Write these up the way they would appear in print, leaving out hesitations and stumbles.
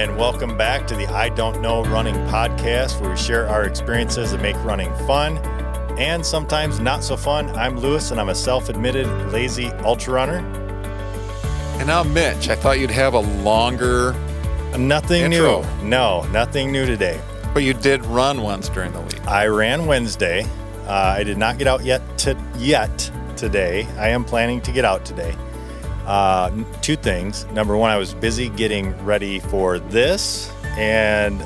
and welcome back to the I Don't Know Running podcast, where we share our experiences that make running fun and sometimes not so fun. I'm Lewis, and I'm a self-admitted lazy ultra runner. And I'm Mitch. I thought you'd have a longer Nothing intro. new. No, nothing new today. But you did run once during the week. I ran Wednesday. I did not get out yet today. I am planning to get out today. Two things. Number one, I was busy getting ready for this and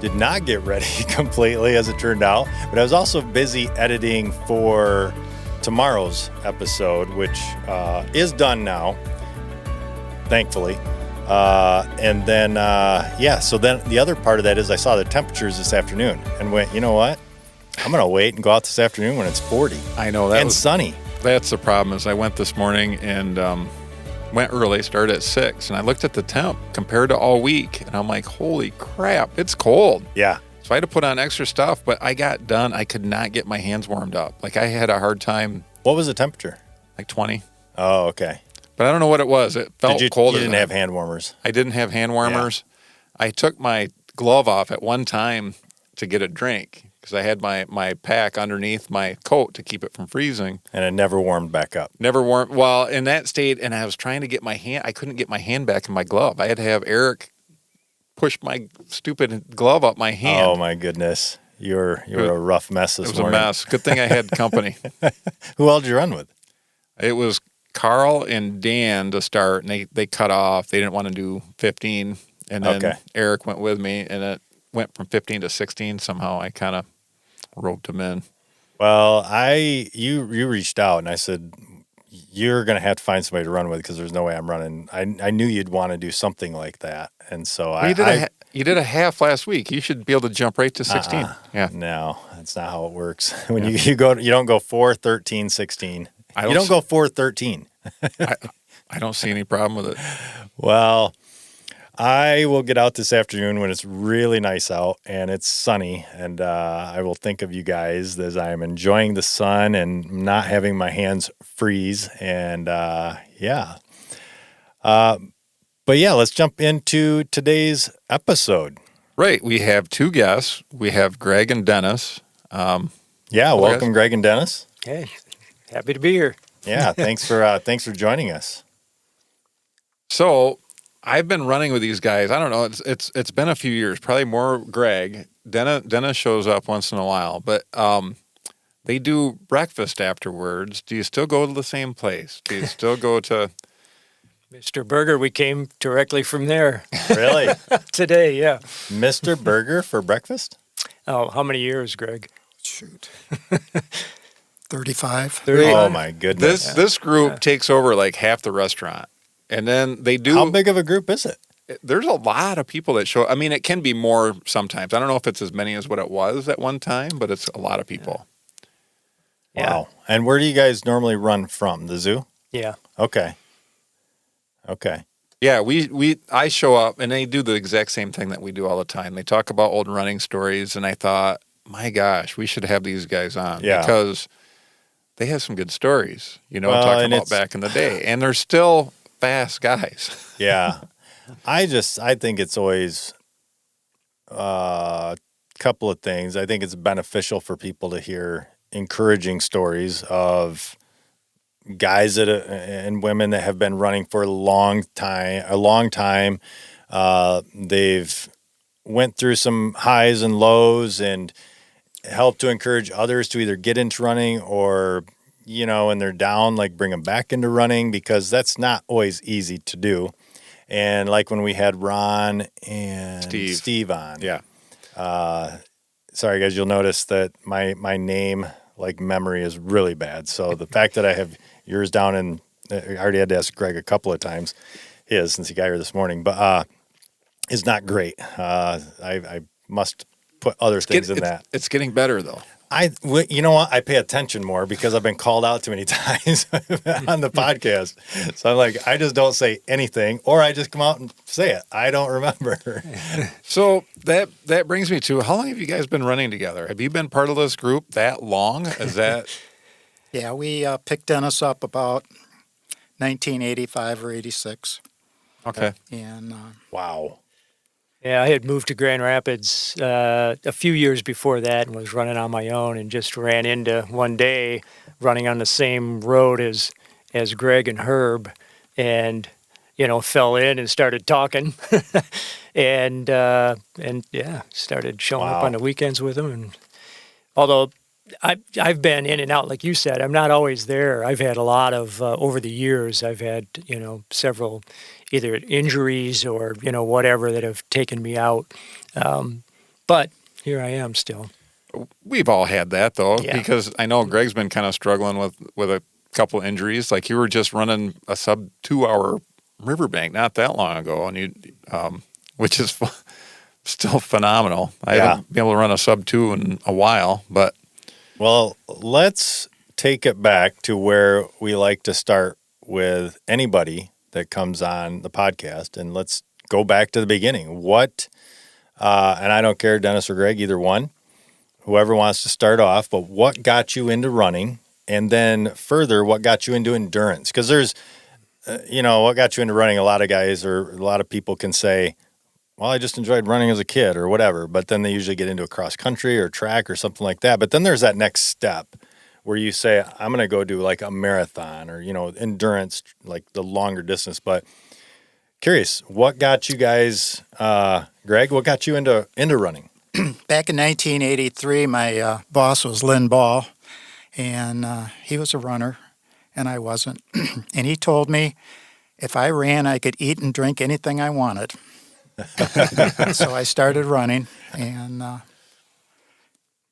did not get ready completely, as it turned out. But I was also busy editing for tomorrow's episode, which is done now, thankfully. And then, so then the other part of that is I saw the temperatures this afternoon and went, you know what? I'm going to wait and go out this afternoon when it's 40. I know that and sunny. That's the problem. Is I went this morning and went early, started at 6, and I looked at the temp compared to all week, and I'm like, holy crap, it's cold. Yeah. So I had to put on extra stuff, but I got done. I could not get my hands warmed up. Like, I had a hard time. What was the temperature? Like 20. Oh, okay. But I don't know what it was. It felt colder. You didn't have hand warmers. I didn't have hand warmers. Yeah. I took my glove off at one time to get a drink because I had my pack underneath my coat to keep it from freezing. And it never warmed back up. Never warmed. Well, in that state, and I was trying to get my hand. I couldn't get my hand back in my glove. I had to have Eric push my stupid glove up my hand. Oh, my goodness. You're a rough mess this morning. It was a mess. Good thing I had company. Who all did you run with? It was Carl and Dan to start, and they cut off. They didn't want to do 15, and then Eric went with me, and it went from 15 to 16. Somehow I kind of roped him in. Well, you reached out, and I said, you're going to have to find somebody to run with because there's no way I'm running. I knew you'd want to do something like that, and so you did a half last week. You should be able to jump right to 16. Yeah. No, that's not how it works. When you don't go 4, 13, 16. You don't go 4, 13. I don't see any problem with it. Well, I will get out this afternoon when it's really nice out and it's sunny, and I will think of you guys as I am enjoying the sun and not having my hands freeze. And But let's jump into today's episode. Right. We have two guests. We have Greg and Dennis. Welcome, Greg and Dennis. Hey, happy to be here. Yeah, thanks for joining us. So I've been running with these guys. I don't know. It's been a few years, probably more Greg. Dennis shows up once in a while, but they do breakfast afterwards. Do you still go to the same place? Do you still go to Mr. Burger? We came directly from there. Really? Today, yeah. Mr. Burger for breakfast? Oh, how many years, Greg? Shoot. 35. Oh, my goodness. This group takes over like half the restaurant. And then they do. How big of a group is it? There's a lot of people that show. I mean, it can be more sometimes. I don't know if it's as many as what it was at one time, but it's a lot of people. Yeah. Wow. And where do you guys normally run from? The zoo? Yeah. Okay. Yeah, I show up and they do the exact same thing that we do all the time. They talk about old running stories, and I thought, my gosh, we should have these guys on because they have some good stories, talking about back in the day, and they're still fast guys. Yeah. I think it's always a couple of things. I think it's beneficial for people to hear encouraging stories of guys and women that have been running for a long time. They've went through some highs and lows and helped to encourage others to either get into running or, when they're down, like bring them back into running, because that's not always easy to do. And like when we had Ron and Steve on. Yeah. Sorry, guys, you'll notice that my name, like memory, is really bad. So the fact that I have yours down, and I already had to ask Greg a couple of times, since he got here this morning, but is not great. I must put other things in that. It's getting better, though. You know what? I pay attention more because I've been called out too many times on the podcast. So I'm like, I just don't say anything, or I just come out and say it. I don't remember. So that brings me to, how long have you guys been running together? Have you been part of this group that long? Is that? Yeah, we picked Dennis up about 1985 or 86. Okay. And Wow. Yeah, I had moved to Grand Rapids a few years before that and was running on my own and just ran into one day running on the same road as Greg and Herb and, fell in and started talking and yeah, started showing up on the weekends with them. And although I've been in and out, like you said, I'm not always there. I've had a lot of, over the years, I've had, several either injuries or, whatever that have taken me out. But here I am still. We've all had that, though, Yeah. because I know Greg's been kind of struggling with a couple injuries. Like you were just running a sub 2-hour riverbank not that long ago, and you, which is still phenomenal. I haven't been able to run a sub 2 in a while, but. Well, let's take it back to where we like to start with anybody that comes on the podcast, and let's go back to the beginning. What, and I don't care, Dennis or Greg, either one, whoever wants to start off, but what got you into running, and then further, what got you into endurance? Because there's, what got you into running, a lot of guys or a lot of people can say, well, I just enjoyed running as a kid or whatever, but then they usually get into a cross country or track or something like that. But then there's that next step where you say, I'm going to go do like a marathon or, endurance, like the longer distance. But curious, what got you guys, Greg, what got you into running? back in 1983, my boss was Lynn Ball, and he was a runner, and I wasn't. And he told me if I ran, I could eat and drink anything I wanted. So I started running, and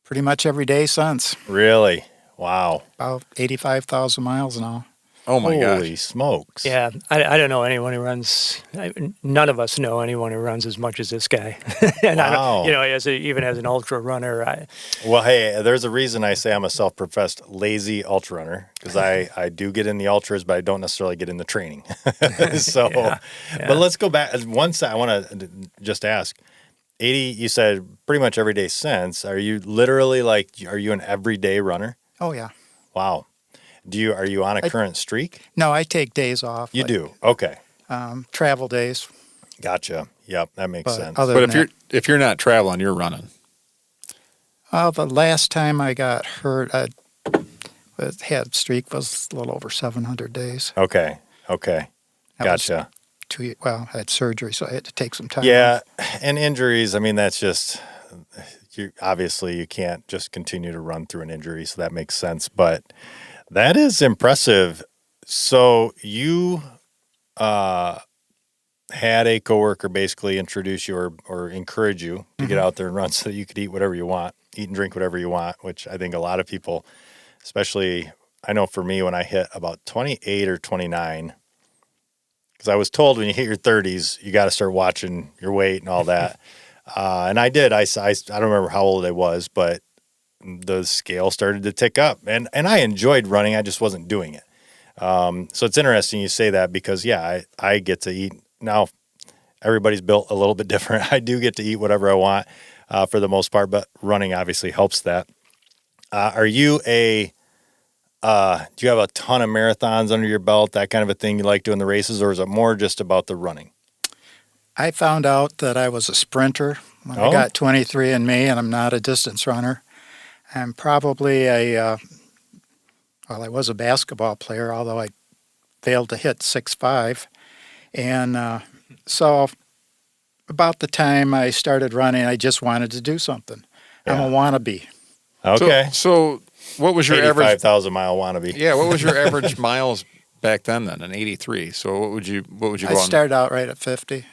pretty much every day since. Really? Wow. About 85,000 miles now. Oh, my gosh. Holy smokes. Yeah, I don't know anyone who runs. None of us know anyone who runs as much as this guy. And Wow. I don't, even as an ultra runner, Well, hey, there's a reason I say I'm a self-professed lazy ultra runner, because I do get in the ultras, but I don't necessarily get in the training. So, Yeah. But let's go back. I want to just ask, 80, you said pretty much every day since. Are you literally are you an everyday runner? Oh, yeah. Wow. Are you on a current streak? No, I take days off. You do? Okay. Travel days. Gotcha. Yep, that makes sense. But if you're not traveling, you're running. The last time I got hurt, I had streak was a little over 700 days. Okay. That Gotcha. I had surgery, so I had to take some time Yeah, off. and injuries, I mean, that's just, obviously you can't just continue to run through an injury, so that makes sense. But that is impressive. So you had a coworker basically introduce you or encourage you to get out there and run so that you could eat whatever you want, eat and drink whatever you want, which I think a lot of people, especially, I know for me when I hit about 28 or 29, because I was told when you hit your 30s, you got to start watching your weight and all that. And I did. I don't remember how old I was, but the scale started to tick up. And I enjoyed running. I just wasn't doing it. So it's interesting you say that because, yeah, I get to eat. Now, everybody's built a little bit different. I do get to eat whatever I want for the most part, but running obviously helps that. Are you do you have a ton of marathons under your belt, that kind of a thing you like doing the races, or is it more just about the running? I found out that I was a sprinter when I got 23andMe, and I'm not a distance runner. I'm probably I was a basketball player, although I failed to hit 6'5". And so about the time I started running, I just wanted to do something. Yeah. I'm a wannabe. Okay. So what was your average? 85,000 mile wannabe. Yeah, what was your average miles back then in 83? So what would you go I on? started out right at 50.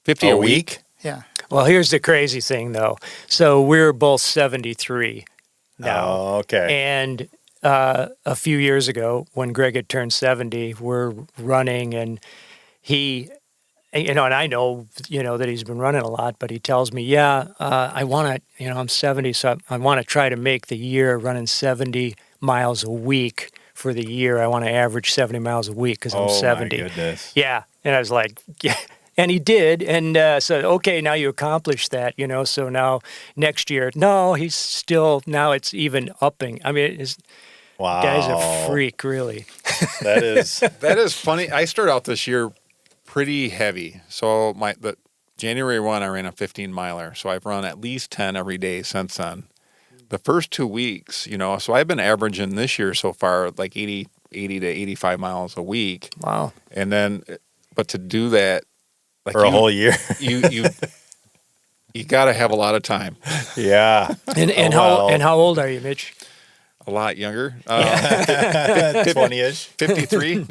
50 a week? Yeah. well, here's the crazy thing though. So we're both 73 now. Oh, okay. And a few years ago, when Greg had turned 70, we're running, and he, and I know, that he's been running a lot, but he tells me, I want to, I'm 70, so I want to try to make the year running 70 miles a week for the year. I want to average 70 miles a week because I'm 70. Oh, my goodness. Yeah. And I was like, yeah. And he did, and said, okay, now you accomplished that, so now next year, no, he's still, now it's even upping. I mean, Wow. guy's a freak, really. That is. That is funny. I started out this year pretty heavy. So the January 1, I ran a 15 miler. So I've run at least 10 every day since then. The first 2 weeks, so I've been averaging this year so far like 80 to 85 miles a week. Wow. And then, but to do that like for a whole year, you got to have a lot of time. Yeah. And how old are you, Mitch? A lot younger. 20-ish. 53.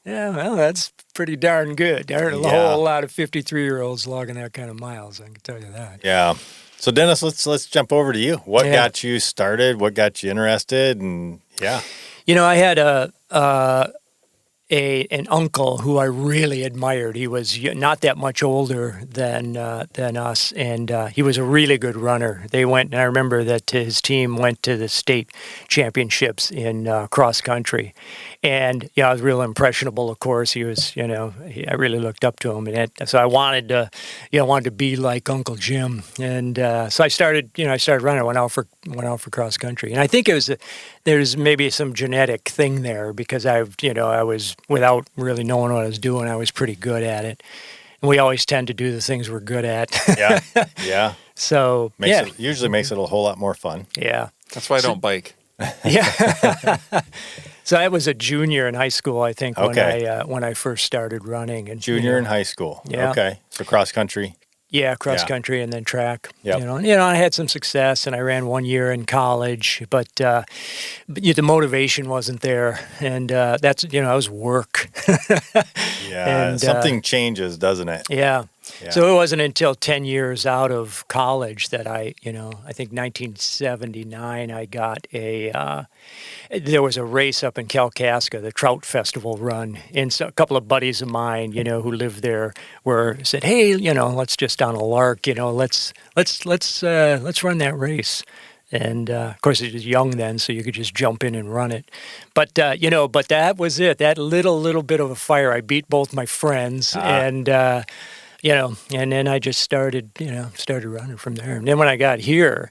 Yeah, well, that's pretty darn good. There aren't a whole lot of 53-year-olds logging that kind of miles, I can tell you that. Yeah. So, Dennis, let's jump over to you. What got you started? What got you interested? And I had an uncle who I really admired. He was not that much older than us, and he was a really good runner. They went, and I remember that his team went to the state championships in cross country, and I was real impressionable. Of course, he was. I really looked up to him, and so I wanted to be like Uncle Jim, and so I started. I started running. I went out for cross country, and I think there's maybe some genetic thing there because I was, without really knowing what I was doing, I was pretty good at it. And we always tend to do the things we're good at. Yeah. So, Usually makes it a whole lot more fun. Yeah. That's why I don't bike. Yeah. So I was a junior in high school, I think, when I first started running. And Junior in high school. Yeah. Okay. So cross country. Yeah, cross country and then track. Yep. I had some success, and I ran 1 year in college, but the motivation wasn't there, and that's it was work. Yeah, and, something changes, doesn't it? Yeah. So it wasn't until 10 years out of college that I think 1979, I got there was a race up in Kalkaska, the Trout Festival run, and so a couple of buddies of mine, who lived there, said, "Hey, let's just on a lark, let's run that race." And of course, it was young then, so you could just jump in and run it. But but that was it. That little bit of a fire. I beat both my friends, and and then I just started running from there. And then when I got here,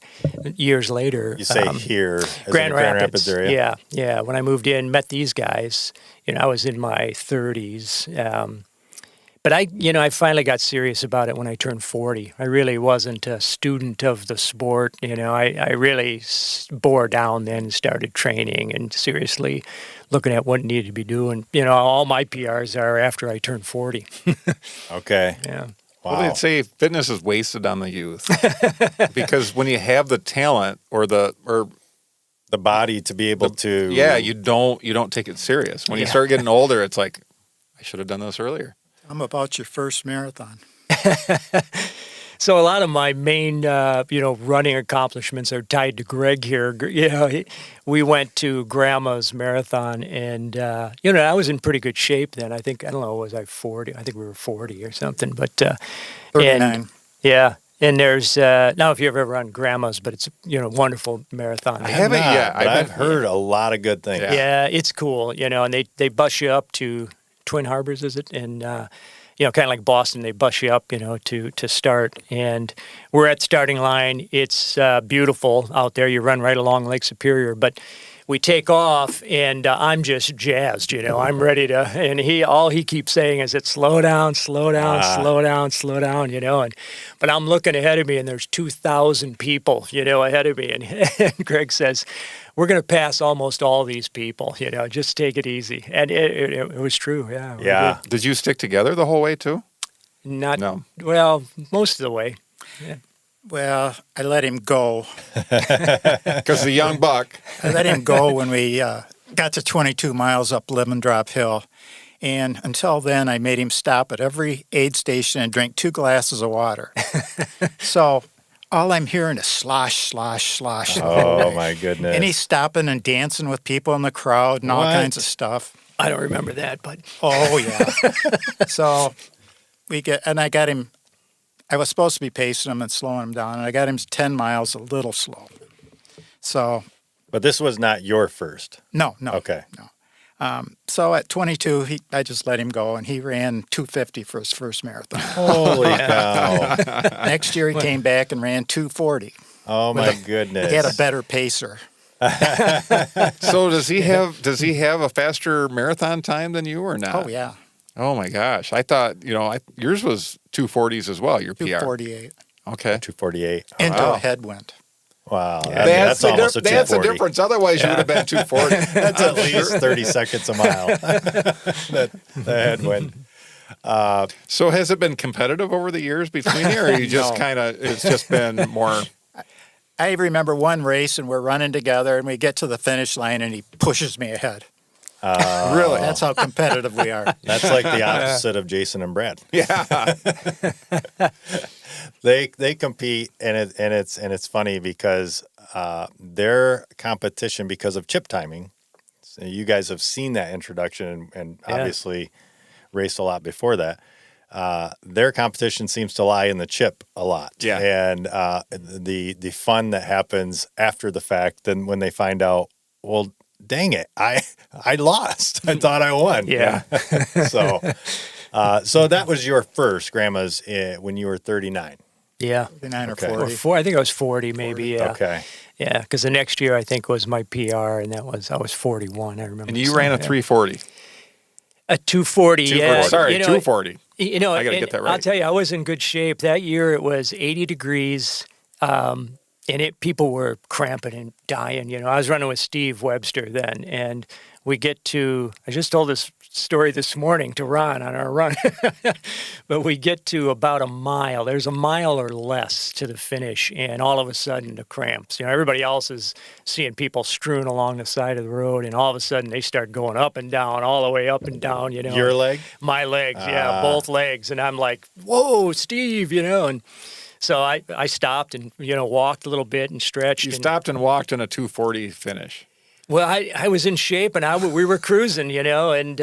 years later, you say here, as Grand in Rapids area. Yeah. When I moved in, met these guys. I was in my 30s. But I finally got serious about it when I turned 40. I really wasn't a student of the sport. I really bore down then and started training and seriously looking at what needed to be doing. All my PRs are after I turned 40. Okay. Yeah. Wow. Well, they'd say fitness is wasted on the youth because when you have the talent or the body to be able to, you don't take it serious. When you start getting older, it's like, I should have done this earlier. Tell them about your first marathon. So a lot of my main, running accomplishments are tied to Greg here. We went to Grandma's marathon, and I was in pretty good shape then. I don't know, was I 40? I think we were 40 or something. But 39. And there's now if you've ever run Grandma's, but it's a wonderful marathon. I haven't yet. I've heard a lot of good things. Yeah, it's cool. And they bus you up to Twin Harbors, is it? And kind of like Boston, they bus you up, to start. And we're at the starting line. It's beautiful out there. You run right along Lake Superior, but we take off, and I'm just jazzed. I'm ready to. And all he keeps saying is, "It's slow down, slow down, slow down, slow down." But I'm looking ahead of me, and there's 2,000 people, ahead of me, and Greg says, "We're going to pass almost all these people. Just take it easy." And it was true. Yeah. Yeah. Did you stick together the whole way too? No. Well, most of the way. Yeah. Well, I let him go. Because the young buck. I let him go when we got to 22 miles up Lemon Drop Hill. And until then, I made him stop at every aid station and drink 2 glasses of water. So all I'm hearing is slosh, slosh, slosh. Oh, my goodness. And he's stopping and dancing with people in the crowd and all kinds of stuff. I don't remember that, but... Oh, yeah. So I got him... I was supposed to be pacing him and slowing him down, and I got him 10 miles a little slow. So... But this was not your first? No. Okay. No. So at 22, I just let him go, and he ran 2:50 for his first marathon. Holy cow. Next year, he came back and ran 2:40. Oh, my goodness. He had a better pacer. So does he have a faster marathon time than you or not? Oh, yeah. Oh my gosh! I thought yours was 240s as well. Your PR. 248 Okay. 248. into Wow. a headwind. Wow. Yeah. That's almost a 240. That's the difference. Otherwise, you would have been 240. That's at least 30 seconds a mile. The headwind. So has it been competitive over the years between you, or you just No. kind of, it's just been more? I remember one race, and we're running together, and we get to the finish line, and he pushes me ahead. Really? That's how competitive we are. That's like the opposite of Jason and Brad. Yeah. They compete, and it's funny because their competition, because of chip timing. So you guys have seen that introduction, and obviously raced a lot before that. Their competition seems to lie in the chip a lot. Yeah. And the fun that happens after the fact, then when they find out, well, dang it, I lost. I thought I won. Yeah. So that was your first, Grandma's, when you were 39. Yeah. 39 or Okay. Or 40. I think I was 40 maybe, yeah. Okay. Yeah, because the next year I think was my PR, and I was 41, I remember. And you ran a 340. A 240, yeah. Sorry, You know, 240. You know, I gotta and get that I'll right. tell you, I was in good shape. That year it was 80 degrees, and people were cramping and dying. You know, I was running with Steve Webster then, and we get to, I just told this story this morning to Ron on our run, but we get to about a mile. There's a mile or less to the finish, and all of a sudden the cramps. You know, everybody else is seeing people strewn along the side of the road, and all of a sudden they start going up and down, all the way up and down, you know. Your leg? My legs, yeah, both legs. And I'm like, whoa, Steve, you know. And so I stopped and, you know, walked a little bit and stretched. You and, stopped and walked in a 240 finish. Well, I was in shape, and we were cruising, you know, and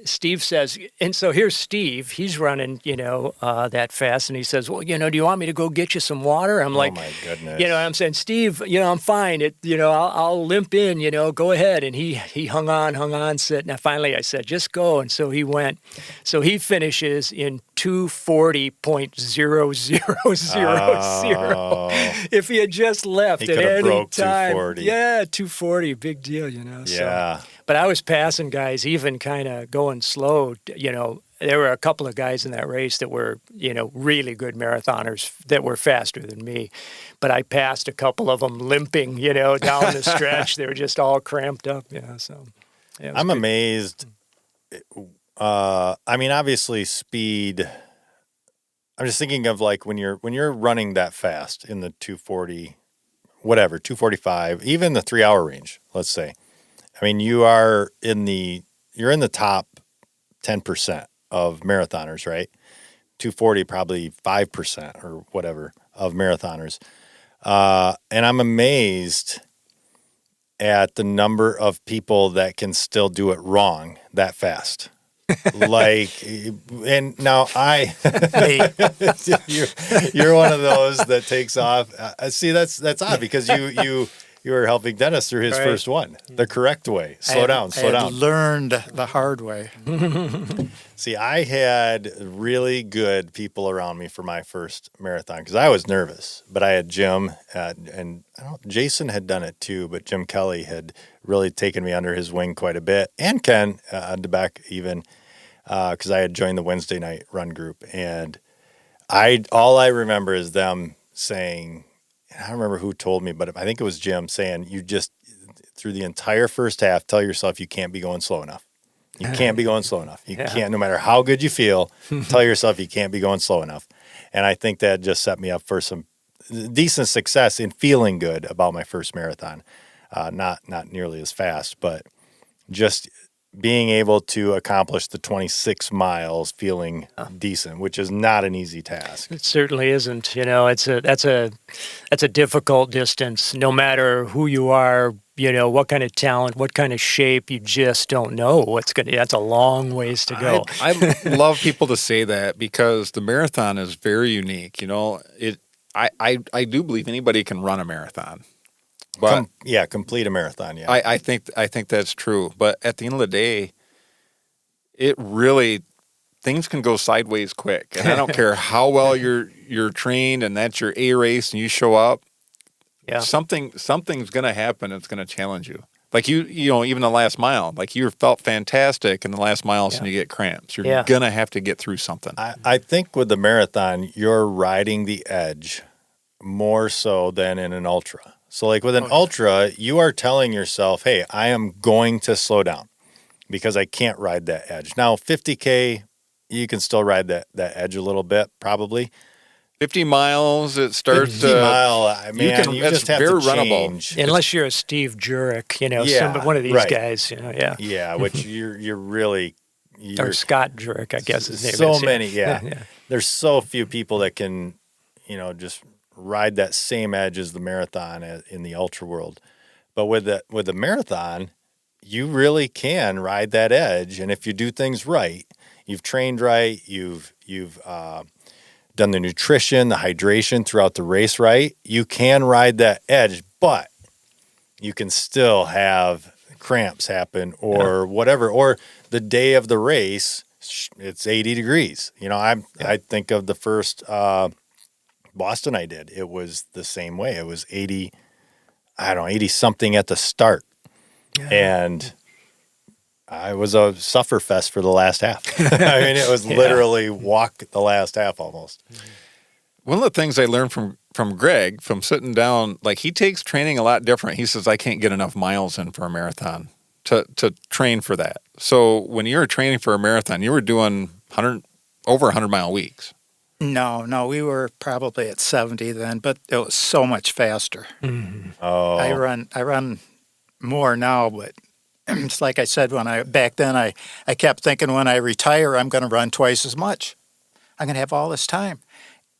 Steve says, and so here's Steve. He's running, you know, that fast, and he says, well, you know, do you want me to go get you some water? I'm like, oh, my goodness. you know, I'm saying, Steve, you know, I'm fine. You know, I'll limp in, you know, go ahead. And he hung on, sitting. And finally I said, just go. And so he went. So he finishes in 240.0000. Oh. If he had just left He at could have any broke time. 240. Yeah, 240, big deal, you know. Yeah. So, but I was passing guys, even kind of going slow, you know. There were a couple of guys in that race that were, you know, really good marathoners that were faster than me. But I passed a couple of them limping, you know, down the stretch. They were just all cramped up, you know. So yeah, I'm amazed. I mean, obviously, speed. I'm just thinking of like when you're running that fast in the 240, whatever, 245, even the 3 hour range. Let's say, I mean, you're in the top 10% of marathoners, right? 240, probably 5% or whatever of marathoners, and I'm amazed at the number of people that can still do it wrong that fast. Like, and now you're one of those that takes off. See, that's odd because you were helping Dennis through his Right. first one, the correct way. Slow down. I had learned the hard way. See, I had really good people around me for my first marathon because I was nervous, but I had Jim and Jason had done it too, but Jim Kelly had really taken me under his wing quite a bit, and Ken DeBeck even, because I had joined the Wednesday night run group, and all I remember is them saying, I don't remember who told me, but I think it was Jim saying, you just through the entire first half tell yourself you can't be going slow enough. You can't be going slow enough. You can't, no matter how good you feel, tell yourself you can't be going slow enough. And I think that just set me up for some decent success in feeling good about my first marathon. Not nearly as fast, but just being able to accomplish the 26 miles feeling decent, which is not an easy task. It certainly isn't. You know, that's a difficult distance. No matter who you are, you know, what kind of talent, what kind of shape, you just don't know that's a long ways to go. I love people to say that because the marathon is very unique. You know, I do believe anybody can run a marathon. But complete a marathon. Yeah, I think that's true. But at the end of the day, it really things can go sideways quick, and I don't care how well you're trained, and that's your A race, and you show up. Yeah. Something's going to happen. It's going to challenge you. Like even the last mile, like you felt fantastic in the last miles and you get cramps. You're going to have to get through something. I think with the marathon, you're riding the edge more so than in an ultra. So like with an ultra, you are telling yourself, hey, I am going to slow down because I can't ride that edge. Now, 50K, you can still ride that edge a little bit, probably. 50 miles, it starts. 50 mile, you just have to change. Unless you're a Steve Jurek, one of these guys, Yeah, which you're really... or Scott Jurek, I guess his name is. So many, There's so few people that can, just ride that same edge as the marathon in the ultra world. But with the marathon, you really can ride that edge. And if you do things right, you've trained right, you've done the nutrition, the hydration throughout the race right, you can ride that edge, but you can still have cramps happen or whatever. Or the day of the race, it's 80 degrees. I think of the first Boston I did. It was the same way. It was 80 something at the start. Yeah. And I was a suffer fest for the last half. It was literally walk the last half almost. One of the things I learned from Greg, from sitting down, like he takes training a lot different. He says, I can't get enough miles in for a marathon to train for that. So when you were training for a marathon, you were doing over 100-mile weeks. No, we were probably at 70 then, but it was so much faster. Mm-hmm. Oh, I run more now, but it's like I said back then. I kept thinking when I retire, I'm going to run twice as much. I'm going to have all this time,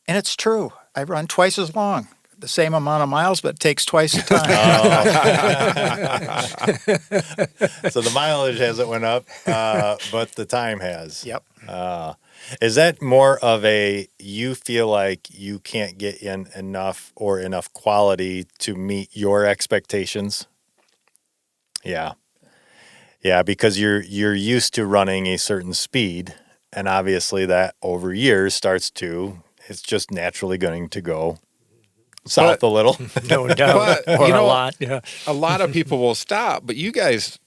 and it's true. I run twice as long, the same amount of miles, but it takes twice the time. So the mileage hasn't went up, but the time has. Yep. Is that more of you feel like you can't get in enough or enough quality to meet your expectations? Yeah. Yeah, because you're used to running a certain speed, and obviously that over years it's just naturally going to go south a little. No doubt. But, a lot. Yeah. A lot of people will stop, but you guys,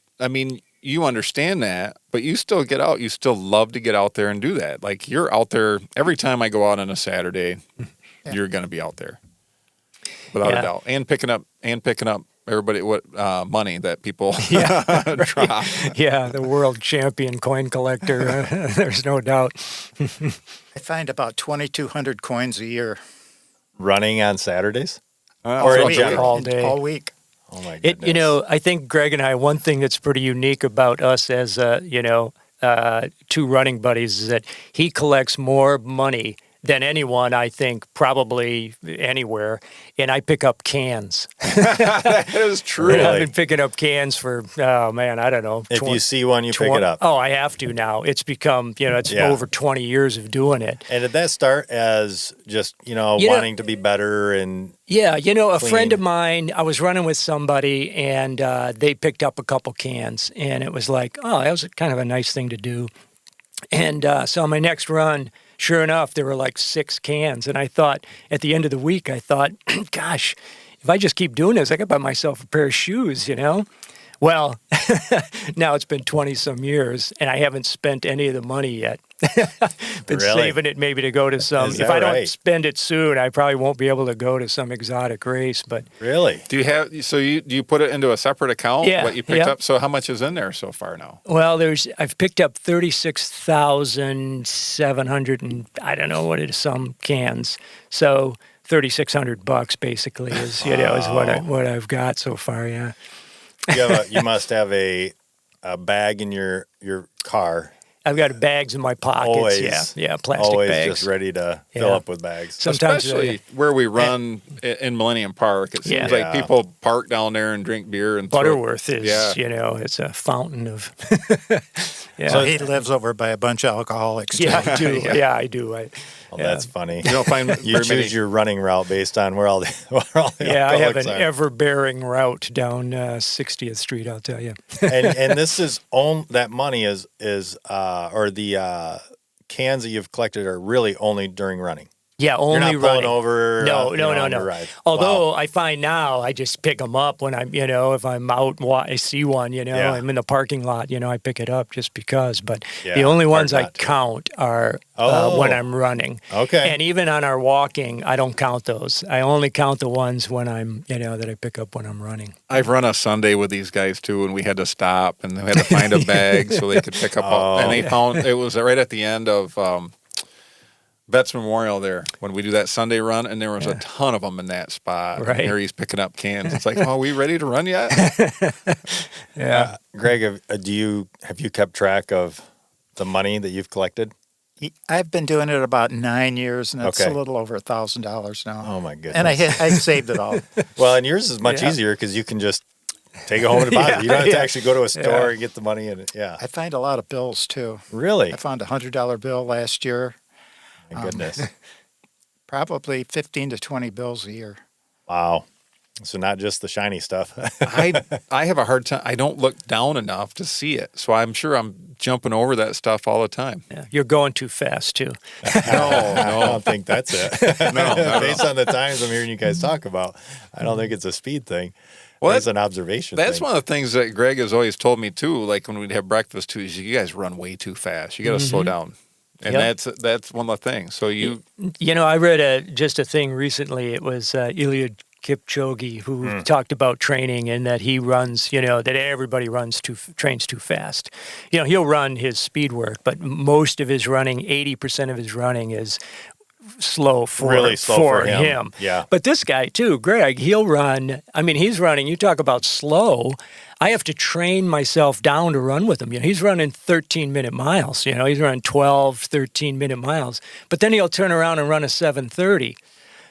you understand that, but you still get out. You still love to get out there and do that. Like you're out there every time I go out on a Saturday, you're going to be out there without a doubt, and picking up everybody money that people drop. Yeah, the world champion coin collector. There's no doubt. I find about 2,200 coins a year. Running on Saturdays? Or in general? All day. All week. Oh my goodness. I think Greg and I, one thing that's pretty unique about us as, two running buddies is that he collects more money than anyone, I think, probably anywhere. And I pick up cans. That is true. Really? I've been picking up cans for, I don't know. If you see one, you pick it up. Oh, I have to now. It's become, over 20 years of doing it. And did that start as just, wanting to be better and... Yeah, a clean? friend of mine, I was running with somebody, and they picked up a couple cans. And it was like, oh, that was kind of a nice thing to do. And so on my next run... Sure enough, there were like 6 cans. And I thought, at the end of the week, gosh, if I just keep doing this, I could buy myself a pair of shoes, Well, now it's been 20-some years, and I haven't spent any of the money yet. Been saving it maybe to go to some. If I don't spend it soon, I probably won't be able to go to some exotic race. But really, do you put it into a separate account? Yeah, what you picked up. So how much is in there so far now? Well, I've picked up 36,700 and I don't know what it is, some cans. So $3,600 basically is is what I've got so far. Yeah. You must have a bag in your car. I've got bags in my pockets. Always, plastic always bags. Just ready to fill up with bags. Sometimes, especially where we run in Millennium Park, it seems like people park down there and drink beer. And Butterworth is, it's a fountain of. So he lives over by a bunch of alcoholics. Yeah, I do. Yeah, I do. That's funny. You don't find you choose your running route based on where all the I have an are. ever-bearing route down 60th Street. I'll tell you. and this is that money is or the cans that you've collected are really only during running. Yeah, only You're not pulling running. over. No. On your ride. Although Wow. I find now I just pick them up when I'm, if I'm out, I see one, Yeah. I'm in the parking lot, I pick it up just because. But Yeah, the only hard ones I not to. count are Oh. when I'm running. Okay. And even on our walking, I don't count those. I only count the ones when I'm, that I pick up when I'm running. I've run a Sunday with these guys too, and we had to stop and we had to find a bag so they could pick up. And they found it was right at the end of Vets Memorial there when we do that Sunday run, and there was a ton of them in that spot. Right. And there he's picking up cans. It's like, oh, are we ready to run yet? Yeah. Greg, have you kept track of the money that you've collected? I've been doing it about 9 years, and it's Okay. a little over $1,000 now. Oh my goodness! And I saved it all. Well, and yours is much Yeah. easier because you can just take it home and deposit. You don't have to actually go to a store Yeah. and get the money in it. Yeah. I find a lot of bills too. Really? I found a $100 bill last year. My goodness. Probably 15 to 20 bills a year. Wow. So not just the shiny stuff. I have a hard time. I don't look down enough to see it, so I'm sure I'm jumping over that stuff all the time. Yeah. You're going too fast, too. I don't think that's it. No, Based on the times I'm hearing you guys talk about, I don't think it's a speed thing. Well, That's an observation That's thing. one of the things that Greg has always told me too. Like when we'd have breakfast too, is you guys run way too fast. You got to slow down, and Yep. that's one of the things. So you, I read just a thing recently. It was Eliud Kipchoge who talked about training and that he runs, that everybody trains too fast. He'll run his speed work, but most of his running, 80% of his running is slow for Really slow for him. Yeah. But this guy too, Greg, he'll run. I mean, he's running. You talk about slow. I have to train myself down to run with him. He's running 13-minute miles. He's running 12, 13-minute miles. But then he'll turn around and run a 7:30.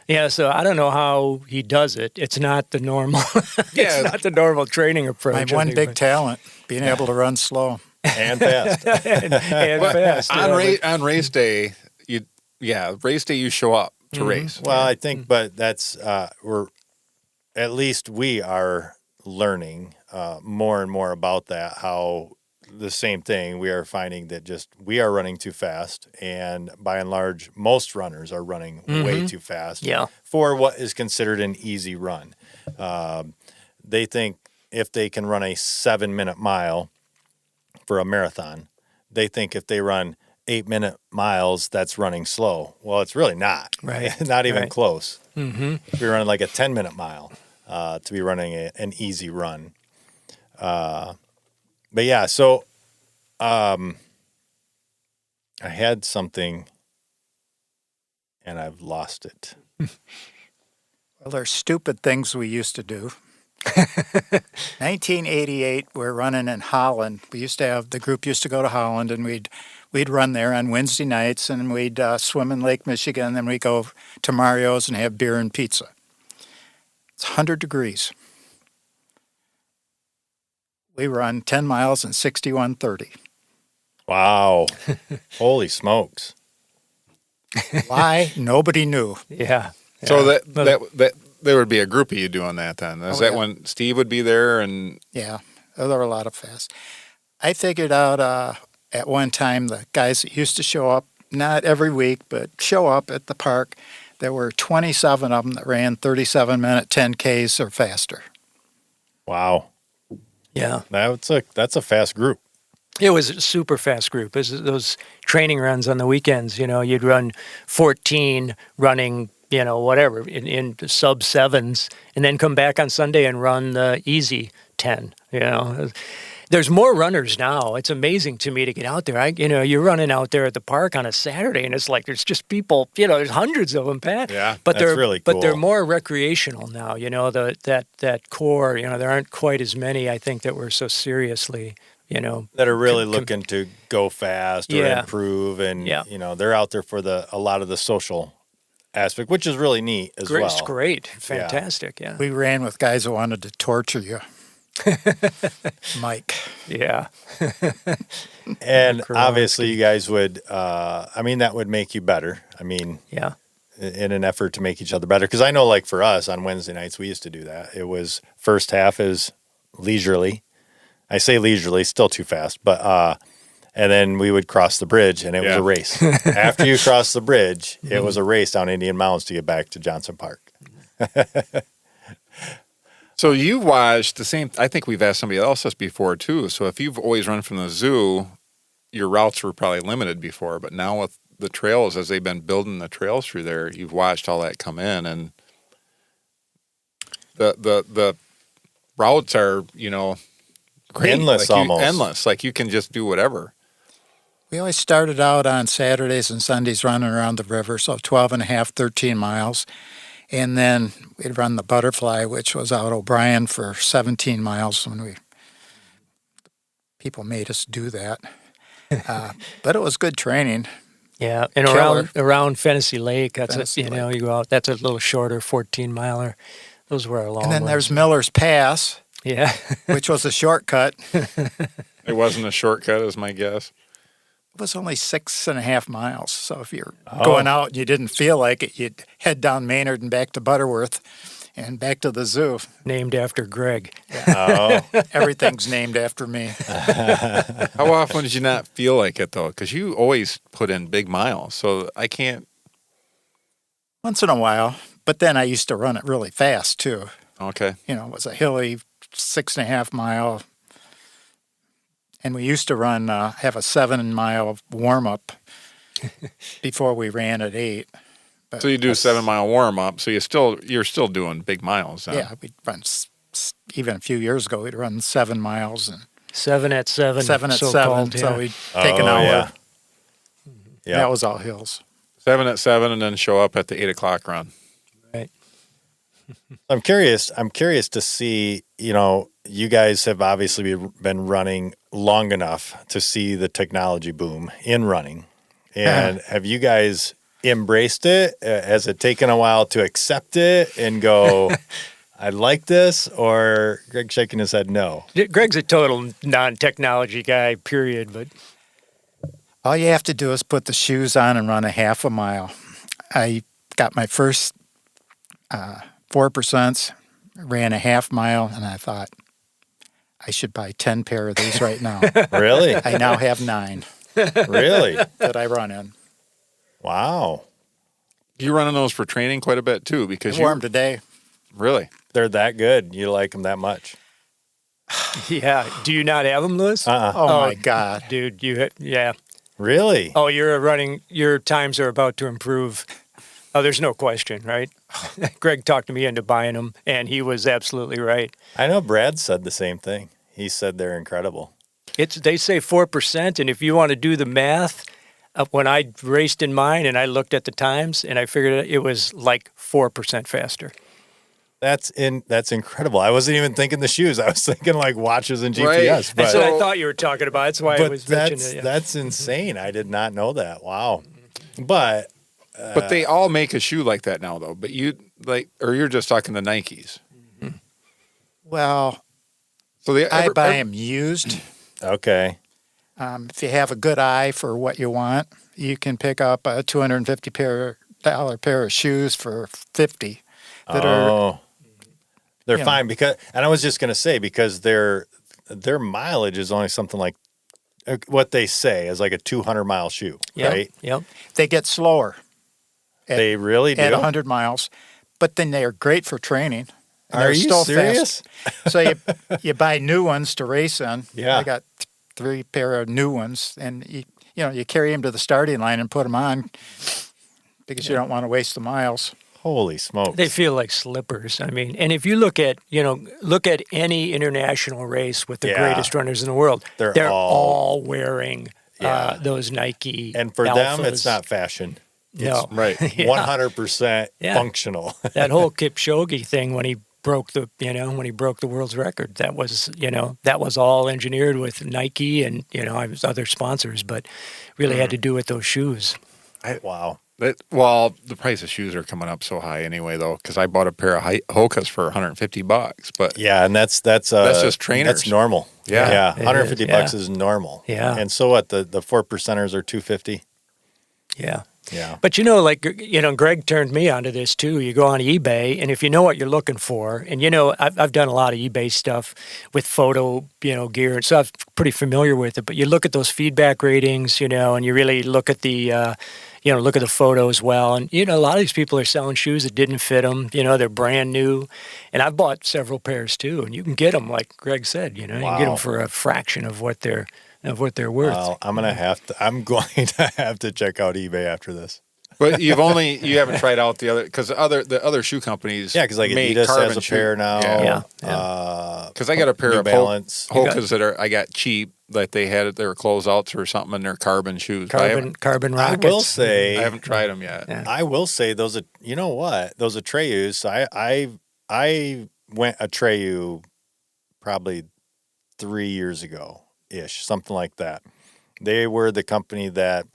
Yeah, so I don't know how he does it. It's not the normal. Yeah. It's not the normal training approach. I have I one think, big but- talent, being able to run slow. And fast. and fast. on race day, race day you show up to race. Well, I think, but that's we are learning more and more about that. How the same thing, we are finding that we are running too fast, and by and large, most runners are running way too fast. Yeah. For what is considered an easy run, they think if they can run a 7-minute mile for a marathon, they think if they run 8-minute miles, that's running slow. Well, it's really not. Right. Not even Right. close. Mm-hmm. If you're running like a 10-minute mile, to be running an easy run. But yeah, so I had something and I've lost it. Well, there's stupid things we used to do. 1988, we're running in Holland. The group used to go to Holland, and we'd run there on Wednesday nights, and we'd swim in Lake Michigan, and then we'd go to Mario's and have beer and pizza. It's 100 degrees. We run 10 miles in 61:30. Wow. Holy smokes. Why? Nobody knew. Yeah. So that there would be a group of you doing that then. Is that yeah. when Steve would be there and Yeah, there were a lot of fast. I figured out at one time the guys that used to show up, not every week, but show up at the park, there were 27 of them that ran 37-minute 10Ks or faster. Wow. Yeah. That's a fast group. It was a super fast group. It was those training runs on the weekends, you'd run 14 running, whatever, in sub sevens, and then come back on Sunday and run the easy 10, There's more runners now. It's amazing to me to get out there. You're running out there at the park on a Saturday, and it's like there's just people. There's hundreds of them, Pat. Yeah, but that's really cool. But they're more recreational now. That core. There aren't quite as many. I think that were so seriously. That are really looking to go fast or improve, and they're out there for a lot of the social aspect, which is really neat as well. It's great, fantastic. Yeah. We ran with guys that wanted to torture you. Mike. Yeah. And obviously you guys would, that would make you better. Yeah. In an effort to make each other better. Because I know, like for us on Wednesday nights, we used to do that. It was first half is leisurely. I say leisurely, still too fast, but And then we would cross the bridge, and it was a race. After you cross the bridge, it was a race down Indian Mounds to get back to Johnson Park. So you watched the same. I think we've asked somebody else this before too. So if you've always run from the zoo, your routes were probably limited before. But now with the trails, as they've been building the trails through there, you've watched all that come in, and the routes are great. Endless, almost endless. Like you can just do whatever. We always started out on Saturdays and Sundays running around the river, so 12 and a half, 13 miles. And then we'd run the Butterfly, which was out O'Brien for 17 miles when people made us do that. But it was good training. Yeah, and around Fantasy Lake, that's you go out. That's a little shorter, 14-miler. Those were our long And then ones. there's Miller's Pass, which was a shortcut. It wasn't a shortcut, is my guess. It was only 6.5 miles. So if you're going out and you didn't feel like it, you'd head down Maynard and back to Butterworth and back to the zoo. Named after Greg. Oh. Everything's named after me. How often did you not feel like it, though? Because you always put in big miles, so I can't. Once in a while. But then I used to run it really fast, too. Okay. It was a hilly 6.5 mile. And we used to have a 7-mile warm-up before we ran at 8. But So you do a 7-mile warm-up, so you're still doing big miles. Huh? Yeah, we'd run, even a few years ago, we'd run 7 miles. And 7 at 7. 7 at 7, so-called, so we'd take an hour. Yeah. Yeah. That was all hills. 7 at 7, and then show up at the 8 o'clock run. Right. I'm curious to see, you guys have obviously been running long enough to see the technology boom in running. And have you guys embraced it? Has it taken a while to accept it and go, I like this? Or Greg shaking his head no? Greg's a total non-technology guy, period. But All you have to do is put the shoes on and run a half a mile. I got my first 4%, ran a half mile, and I thought, I should buy 10 pair of these right now. Really? I now have 9 Really? that I run in. Wow. You running those for training quite a bit, too, because Warm today. Really? They're that good. You like them that much? yeah, do you not have them, Lewis? Oh, my God. Dude, yeah. Really? Oh, your times are about to improve. Oh, there's no question, right? Greg talked me into buying them, and he was absolutely right. I know Brad said the same thing. He said they're incredible. They say 4%, and if you want to do the math, when I raced in mine and I looked at the times, and I figured it was like 4% faster. That's incredible. I wasn't even thinking the shoes. I was thinking like watches and GPS. Right. But, That's what I thought you were talking about. That's why I was mentioning it. Yeah. That's insane. I did not know that. Wow. But they all make a shoe like that now, though. But you're just talking the Nikes. Well, So I buy them used. okay. If you have a good eye for what you want, you can pick up a $250 pair of shoes for $50 that are they're fine because, and I was just going to say, because their mileage is only something like what they say is like a 200-mile shoe, right? Yep. they get slower. They really do? At 100 miles, but then they are great for training. And Are they're you still serious? Fast. So you buy new ones to race in. Yeah. I got 3 pair of new ones, and you carry them to the starting line and put them on because you don't want to waste the miles. Holy smokes. They feel like slippers. I mean, and if you look at any international race with the greatest runners in the world, they're all wearing those Nike. And for Alphas. them, it's not fashion. No. It's right. 100% functional. That whole Kipchoge thing when he broke the world's record, that was all engineered with Nike and other sponsors, but really had to do with those shoes. Wow. Well, the price of shoes are coming up so high anyway, though, because I bought a pair of Hokas for $150. But yeah, and that's just trainers. That's normal. Yeah, $150 is normal. Yeah, and so what? The 4%ers are $250. Yeah. Yeah. But Greg turned me onto this too. You go on eBay, and if you know what you're looking for, and I've done a lot of eBay stuff with photo, gear, so I'm pretty familiar with it. But you look at those feedback ratings, and you really look at the, look at the photo as well. And a lot of these people are selling shoes that didn't fit them. They're brand new, and I've bought several pairs too. And you can get them, like Greg said, you can get them for a fraction of what they're worth. Well, I'm going to have to check out eBay after this. But you haven't tried out the other shoe companies. Yeah, because like Adidas has a pair now. Yeah. Because I got a pair New of Balance. Hokas I got cheap, that they had their closeouts or something, and they're carbon shoes. Carbon rockets. I will say, I haven't tried them yet. Yeah. I will say those are, those Atreus. So I went Atreyu probably 3 years ago ish, something like that. They were the company that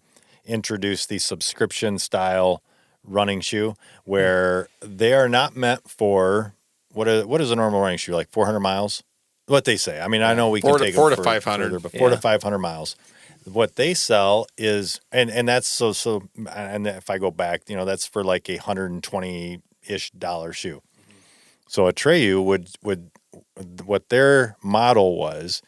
introduced the subscription style running shoe, where they are not meant for what is a normal running shoe, like 400 miles. What they say. I mean, I know we can take 4 to 500, but 4 to 500 miles. What they sell is, and that's so. And if I go back, that's for like $120-ish shoe. So Atreyu would what their model was.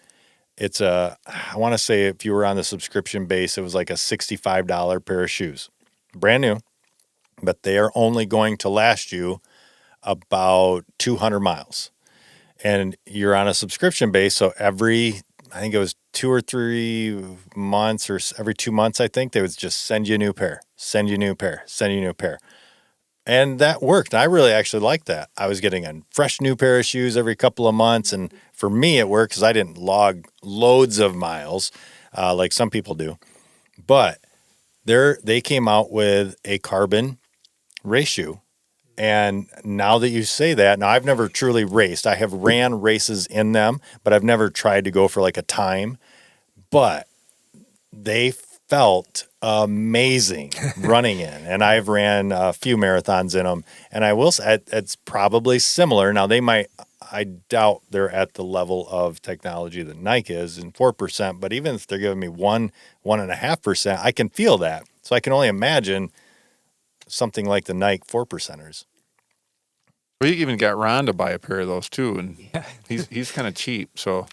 It's I want to say if you were on the subscription base, it was like a $65 pair of shoes, brand new, but they are only going to last you about 200 miles. And you're on a subscription base, so I think it was 2 or 3 months, or every 2 months, I think, they would just send you a new pair, send you a new pair, send you a new pair. And that worked. I really actually liked that. I was getting a fresh new pair of shoes every couple of months. And for me, it worked because I didn't log loads of miles like some people do. But they came out with a carbon race shoe. And now that you say that, now I've never truly raced. I have ran races in them, but I've never tried to go for like a time. But they felt amazing running in, and I've ran a few marathons in them, and I will say it's probably similar. Now I doubt they're at the level of technology that Nike is in 4%, but even if they're giving me 1.5%, I can feel that. So I can only imagine something like the Nike 4%ers. Well, you even got Ron to buy a pair of those too, and he's kind of cheap, so.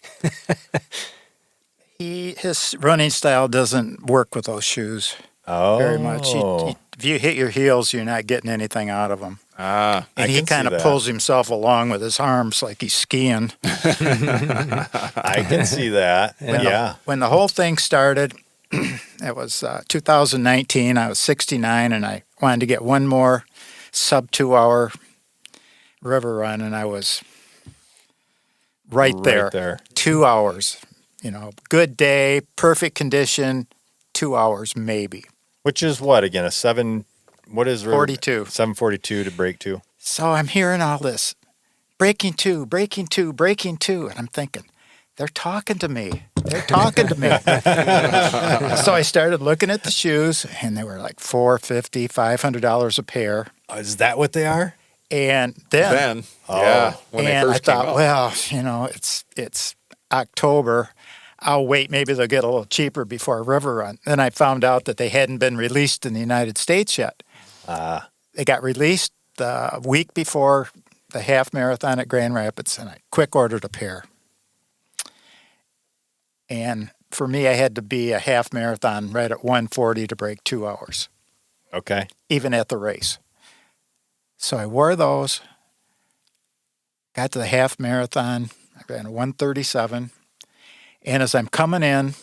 His running style doesn't work with those shoes very much. If you hit your heels, you're not getting anything out of them. And he kind of pulls himself along with his arms like he's skiing. I can see that. When the whole thing started, it was 2019. I was 69, and I wanted to get one more sub 2-hour river run, and I was right there. 2 hours. Good day, perfect condition, 2 hours maybe. Which is what again? A 42. 7:42 to break 2. So I'm hearing all this, breaking two, and I'm thinking, they're talking to me. So I started looking at the shoes, and they were like $450, $500 a pair. Is that what they are? And then when they first I thought, came out. it's October. I'll wait. Maybe they'll get a little cheaper before a river run. Then I found out that they hadn't been released in the United States yet. They got released the week before the half marathon at Grand Rapids, and I quick ordered a pair. And for me, I had to be a half marathon right at 1:40 to break 2 hours. Okay. Even at the race. So I wore those, got to the half marathon, I ran 1:37. And as I'm coming in,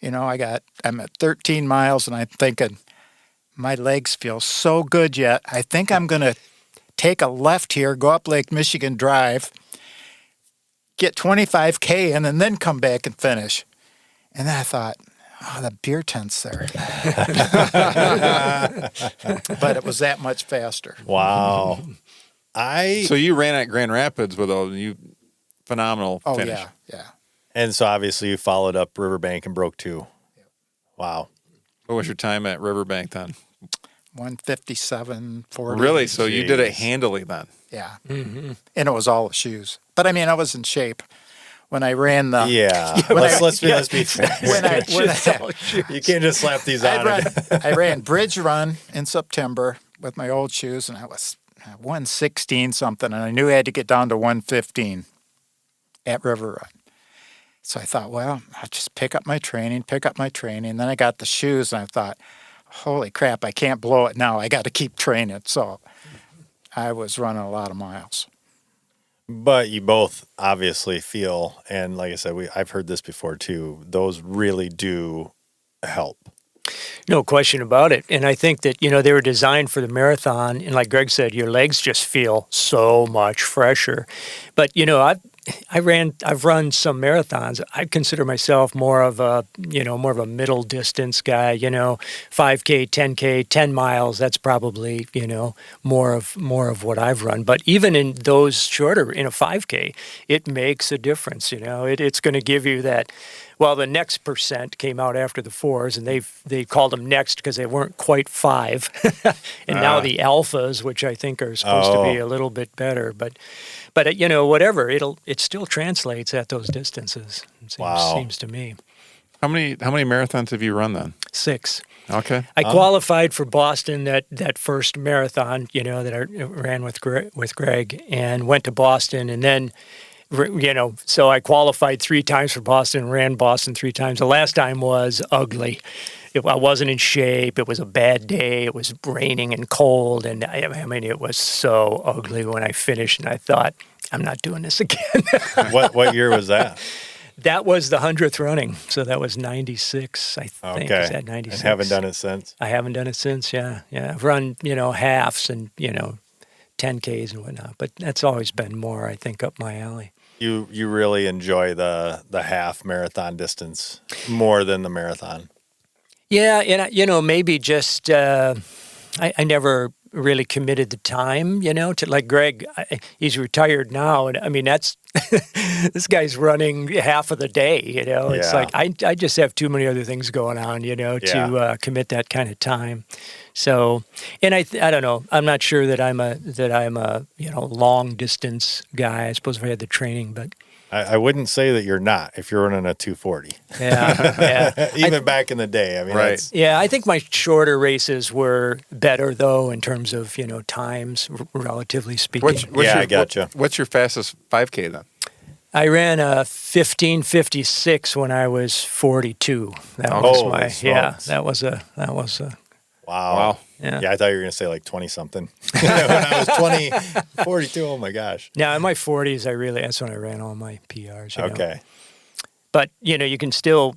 I'm at 13 miles, and I'm thinking, my legs feel so good yet. I think I'm going to take a left here, go up Lake Michigan Drive, get 25K in, and then come back and finish. And then I thought, the beer tent's there. But it was that much faster. Wow. So you ran at Grand Rapids with a phenomenal finish. Yeah. And so obviously you followed up Riverbank and broke 2. Yep. Wow. What was your time at Riverbank then? 1:57:40. Really? So you did it handily then? Yeah. Mm-hmm. And it was all the shoes. But I was in shape. when I ran the let's be fair. You can't just slap these on. I ran Bridge Run in September with my old shoes, and I was 116 something, and I knew I had to get down to 115 at River Run. So I thought, well, I'll just pick up my training. And then I got the shoes, and I thought, holy crap, I can't blow it now. I got to keep training. So I was running a lot of miles. But you both obviously feel, and like I said, I've heard this before too, those really do help. No question about it. And I think that, they were designed for the marathon. And like Greg said, your legs just feel so much fresher. But, I've run some marathons. I consider myself more of a middle distance guy, 5K, 10K, 10 miles. That's probably, more of what I've run. But even in those shorter, in a 5K, it makes a difference. It's going to give you that. Well, the next percent came out after the 4s, and they called them next because they weren't quite 5. And now the alphas, which I think are supposed to be a little bit better, but whatever, it still translates at those distances. It seems to me. How many marathons have you run then? 6. Okay. I qualified for Boston that first marathon, that I ran with Greg, and went to Boston, and then. So I qualified 3 times for Boston, ran Boston 3 times. The last time was ugly. I wasn't in shape. It was a bad day. It was raining and cold. And it was so ugly when I finished. And I thought, I'm not doing this again. What year was that? That was the 100th running. So that was 96, I think. Okay. Is that 96? And haven't done it since? I haven't done it since, yeah. I've run, halves and, 10Ks and whatnot. But that's always been more, I think, up my alley. You really enjoy the half marathon distance more than the marathon. Yeah, and maybe just I never really committed the time, to like Greg. He's retired now, and I mean that's this guy's running half of the day. It's like I just have too many other things going on, to commit that kind of time. So, and I don't know. I'm not sure that I'm a long distance guy. I suppose if I had the training, but I wouldn't say that you're not if you're running a 240. Yeah. Even back in the day. I mean, right. Yeah, I think my shorter races were better though in terms of times, relatively speaking. I gotcha. What's your fastest 5K then? I ran a 15:56 when I was 42. That was my smokes. That was a. Wow. Yeah, I thought you were going to say like 20-something. When I was 42, oh my gosh. Now, in my 40s, that's when I ran all my PRs. Okay. But, you can still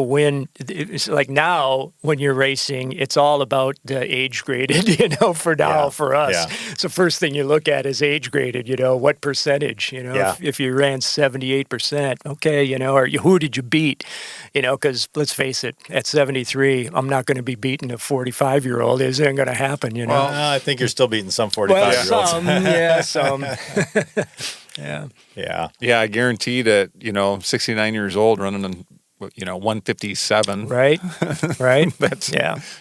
win. It's like now when you're racing, it's all about the age graded, for now, for us. Yeah. So first thing you look at is age graded, what percentage, if you ran 78%, okay, or who did you beat, because let's face it, at 73, I'm not going to be beating a 45-year-old. It isn't going to happen, Well, I think you're still beating some 45-year-olds. Some. Yeah, I guarantee that, 69 years old running in, 157. Right. That's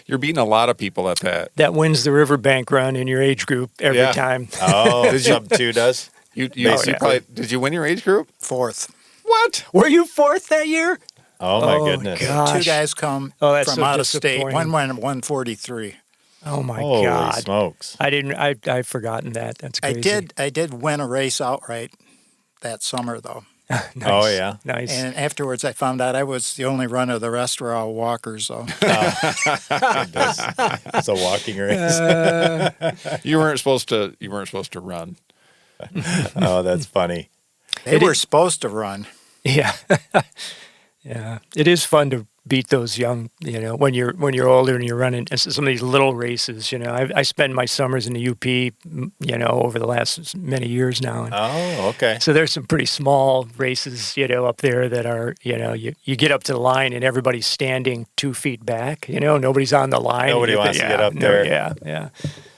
You're beating a lot of people at that. That wins the Riverbank run in your age group every time. Oh, sub 2 does? You probably, did you win your age group? 4th. What? Were you 4th that year? Oh my goodness. Gosh. 2 guys come that's from so out of state. disappointing. One went 143. Oh my Holy God! smokes! I've forgotten that. That's crazy. I did win a race outright that summer though. Nice. Oh yeah, nice. And afterwards, I found out I was the only runner. The rest were all walkers. So it's a walking race. You weren't supposed to run. Oh, that's funny. They were supposed to run. Yeah, yeah. It is fun to beat those young, when you're older and you're running some of these little races. I spend my summers in the UP, over the last many years now. And oh, okay. so there's some pretty small races, up there that are, you get up to the line and everybody's standing 2 feet back. Nobody's on the line. Nobody wants to get up there. Yeah.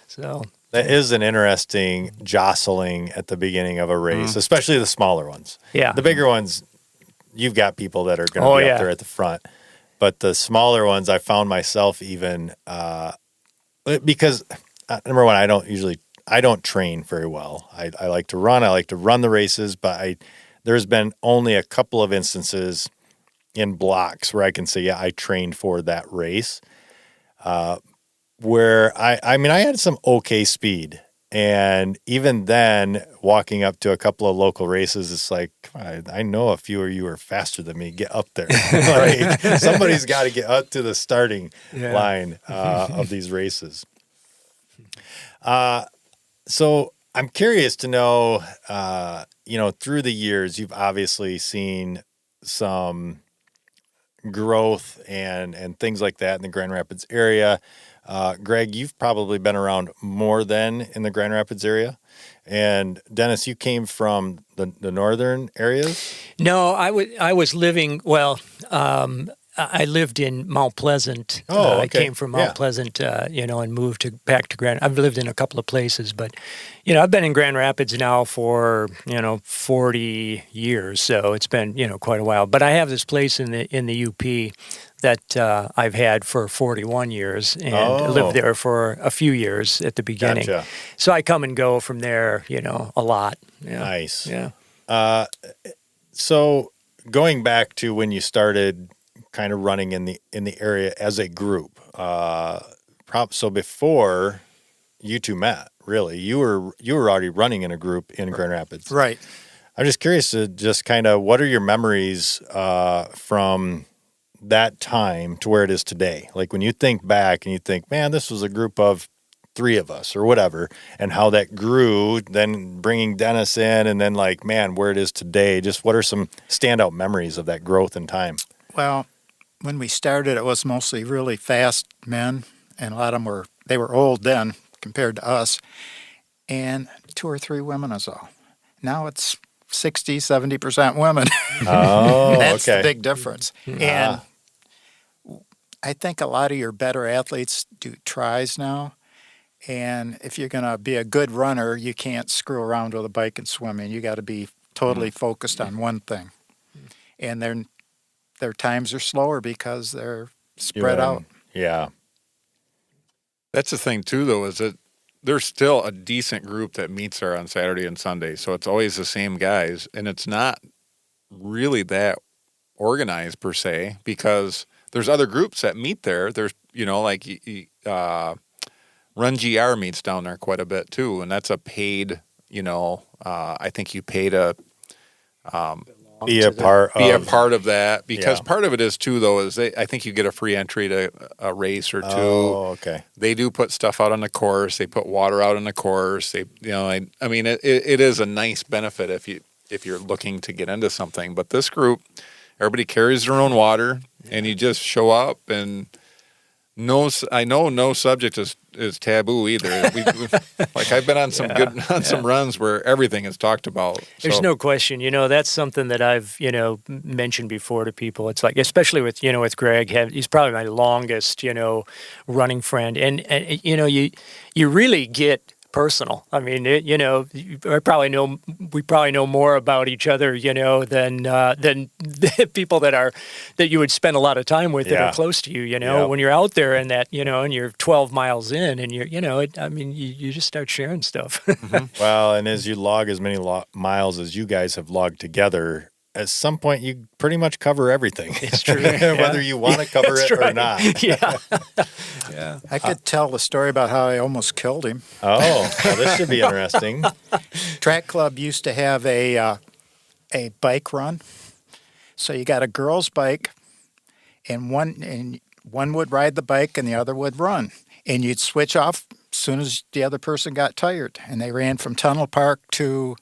So that is an interesting jostling at the beginning of a race, especially the smaller ones. Yeah. The bigger ones, you've got people that are going to be up there at the front. But the smaller ones, I found myself even because number one, I don't train very well. I like to run. I like to run the races, but there's been only a couple of instances in blocks where I can say, yeah, I trained for that race. Where I mean, I had some okay speed. And even then, walking up to a couple of local races, it's like, I know a few of you are faster than me. Get up there. Like, somebody's got to get up to the starting line of these races. So I'm curious to know, through the years, you've obviously seen some growth and things like that in the Grand Rapids area. Greg, you've probably been around more than in the Grand Rapids area. And Dennis, you came from the northern areas? No, I was living, I lived in Mount Pleasant. Oh, okay. I came from Mount Pleasant, and moved back to Grand. I've lived in a couple of places, but, I've been in Grand Rapids now for, 40 years. So it's been, quite a while. But I have this place in the UP that I've had for 41 years and lived there for a few years at the beginning. Gotcha. So I come and go from there, a lot. Yeah. Nice. Yeah. So going back to when you started kind of running in the area as a group, so before you two met, really, you were already running in a group in Grand Rapids. Right. I'm just curious to just kind of, what are your memories from that time to where it is today? Like when you think back and you think, man, this was a group of 3 of us or whatever, and how that grew, then bringing Dennis in, and then like, man, where it is today, just what are some standout memories of that growth and time? Well, when we started, it was mostly really fast men, and a lot of them they were old then compared to us, and 2 or 3 women is all. Now it's 60, 70% women. Oh, That's okay. the big difference. And I think a lot of your better athletes do tries now. And if you're going to be a good runner, you can't screw around with a bike and swimming. You got to be totally focused on one thing. And their times are slower because they're spread out. Yeah. That's the thing, too, though, is that there's still a decent group that meets there on Saturday and Sunday. So it's always the same guys. And it's not really that organized, per se, because there's other groups that meet there. There's, Run GR meets down there quite a bit, too. And that's a paid, I think you pay to be a part of that, because part of it is too, though, is I think you get a free entry to a race or 2. Oh, okay. They do put stuff out on the course. They put water out on the course. They, I mean, it is a nice benefit if you're looking to get into something. But this group, everybody carries their own water, and you just show up, and I know no subject is taboo either. Like I've been on some runs where everything is talked about. There's no question. That's something that I've mentioned before to people. It's like, especially with with Greg, he's probably my longest running friend, and you really get personal. I mean, we probably know more about each other, than the people that you would spend a lot of time with that are close to you. When you're out there and that, and you're 12 miles in, and you just start sharing stuff. Mm-hmm. Well, and as you log as many miles as you guys have logged together, at some point you pretty much cover everything. It's true. Whether you want to cover it or not. Yeah. I could tell the story about how I almost killed him. Oh, well, this should be interesting. Track Club used to have a bike run. So you got a girl's bike, and one would ride the bike and the other would run. And you'd switch off as soon as the other person got tired. And they ran from Tunnel Park to...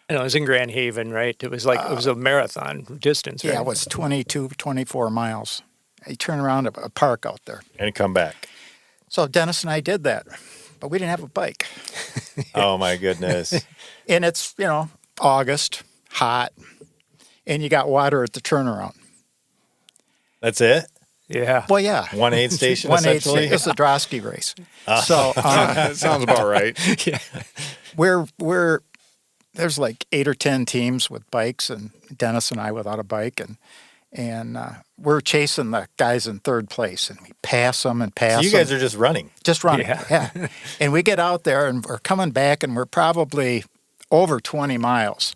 it was in Grand Haven, right? It was it was a marathon distance, right? Yeah, it was 22, 24 miles. You turn around at a park out there. And come back. So Dennis and I did that, but we didn't have a bike. Oh, my goodness. And it's, August, hot, and you got water at the turnaround. That's it? Yeah. Well, yeah. 1 aid station, essentially? It's a Drosky race. So that sounds about right. Yeah. we're there's like 8 or 10 teams with bikes, and Dennis and I without a bike, and we're chasing the guys in 3rd place, and we pass them and pass them. So you guys are just running? Just running, yeah. And we get out there, and we're coming back, and we're probably over 20 miles.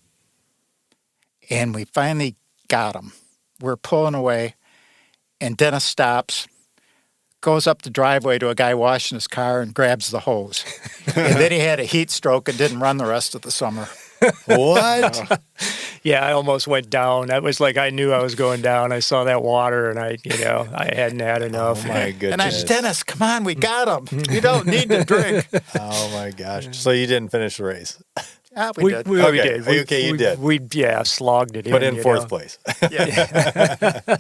And we finally got him. We're pulling away, and Dennis stops, goes up the driveway to a guy washing his car and grabs the hose. And then he had a heat stroke and didn't run the rest of the summer. What? Yeah, I almost went down. That was like I knew I was going down. I saw that water, and I hadn't had enough. Oh my goodness! And I said, Dennis, come on, we got him. You don't need to drink. Oh my gosh! So you didn't finish the race? Yeah, we did. We Okay. did. Okay, you did. We slogged it in. But in fourth place. Yeah.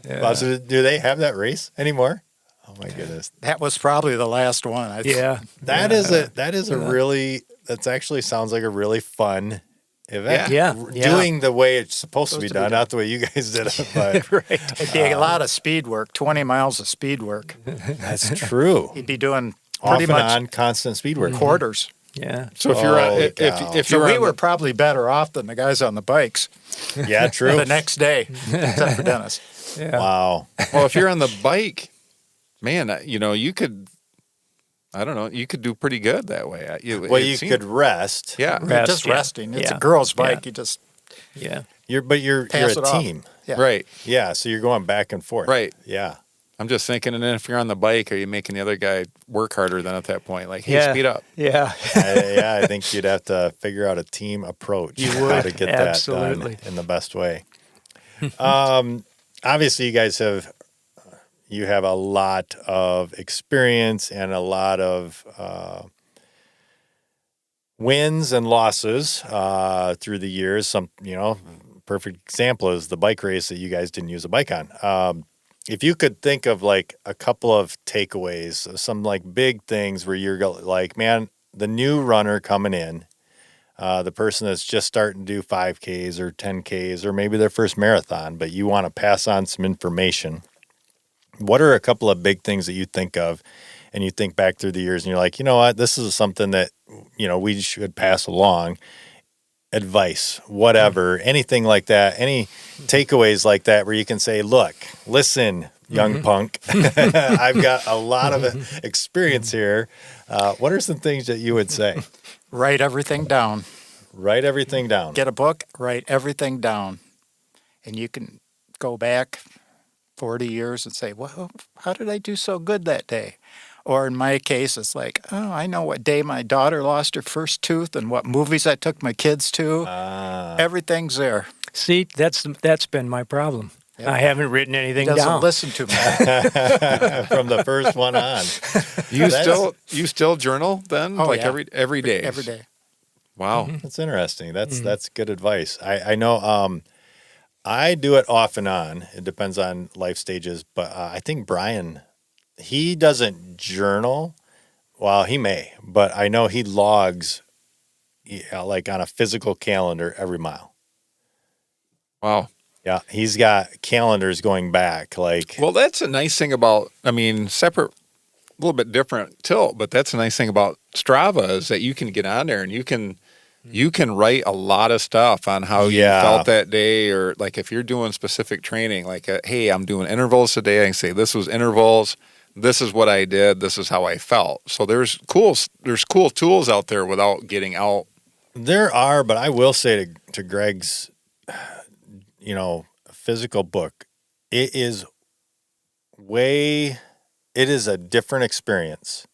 Wow, so do they have that race anymore? Oh my goodness! That was probably the last one. Yeah. That is a really, that's actually sounds like a really fun event. Yeah. Doing the way it's supposed to be done, not the way you guys did it. But Right. It'd be a lot of speed work, 20 miles of speed work. that's true. He'd be doing Off pretty and much on, constant speed work. quarters. Yeah. So if you're Holy if cow. if So you're we on were the- probably better off than the guys on the bikes Yeah, true. the next day, except for Dennis. Yeah. Wow. well, if you're on the bike, man, you could, I don't know, you could do pretty good that way. Well, you could rest. yeah, Rest, Just yeah. resting. It's Yeah. a girl's bike. Yeah. You just Yeah. You're Pass a it off. team. yeah. right. Yeah, so you're going back and forth. Right. Yeah. I'm just thinking, and then if you're on the bike, are you making the other guy work harder than at that point? Like, hey, Yeah. speed up. Yeah. I think you'd have to figure out a team approach. You how would. to get Absolutely. that done in the best way. Obviously, you guys have a lot of experience and a lot of wins and losses through the years. Some, perfect example is the bike race that you guys didn't use a bike on. If you could think of like a couple of takeaways, some like big things where you're like, man, the new runner coming in, the person that's just starting to do 5Ks or 10Ks or maybe their first marathon, but you want to pass on some information. What are a couple of big things that you think of and you think back through the years and you're like, you know what, this is something that, we should pass along. Advice, whatever, anything like that, any takeaways like that where you can say, look, listen, young punk, I've got a lot of experience here. What are some things that you would say? Write everything down. Write everything down. Get a book, write everything down. And you can go back 40 years and say, well, how did I do so good that day? Or in my case, it's like, oh, I know what day my daughter lost her first tooth and what movies I took my kids to. Everything's there. See, that's been my problem. Yep. I haven't written He anything doesn't down. listen to me. From the first one on. You still journal then? Oh, like yeah. every day? Every day. Wow. That's interesting. That's good advice. I know I do it off and on. It depends on life stages, but I think Brian, he doesn't journal. Well, he may, but I know he logs like on a physical calendar every mile. Wow. Yeah, he's got calendars going back. Like, Well, that's a nice thing about, separate, a little bit different tilt, but that's a nice thing about Strava is that you can get on there and you can write a lot of stuff on how you felt that day, or like if you're doing specific training, like, hey, I'm doing intervals today. I can say this was intervals. This is what I did. This is how I felt. So there's cool tools out there without getting out. there are, but I will say to Greg's, physical book, it is a different experience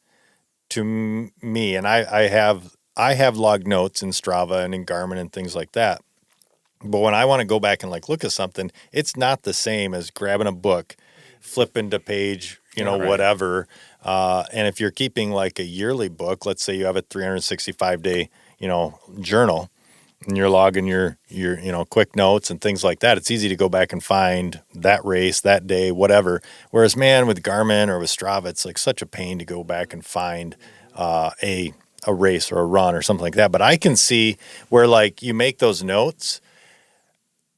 to me. And I have log notes in Strava and in Garmin and things like that. But when I want to go back and like look at something, it's not the same as grabbing a book, flipping to page, whatever. And if you're keeping like a yearly book, let's say you have a 365-day, journal, and you're logging your quick notes and things like that, it's easy to go back and find that race, that day, whatever. Whereas, man, with Garmin or with Strava, it's like such a pain to go back and find a race or a run or something like that. But I can see where like you make those notes,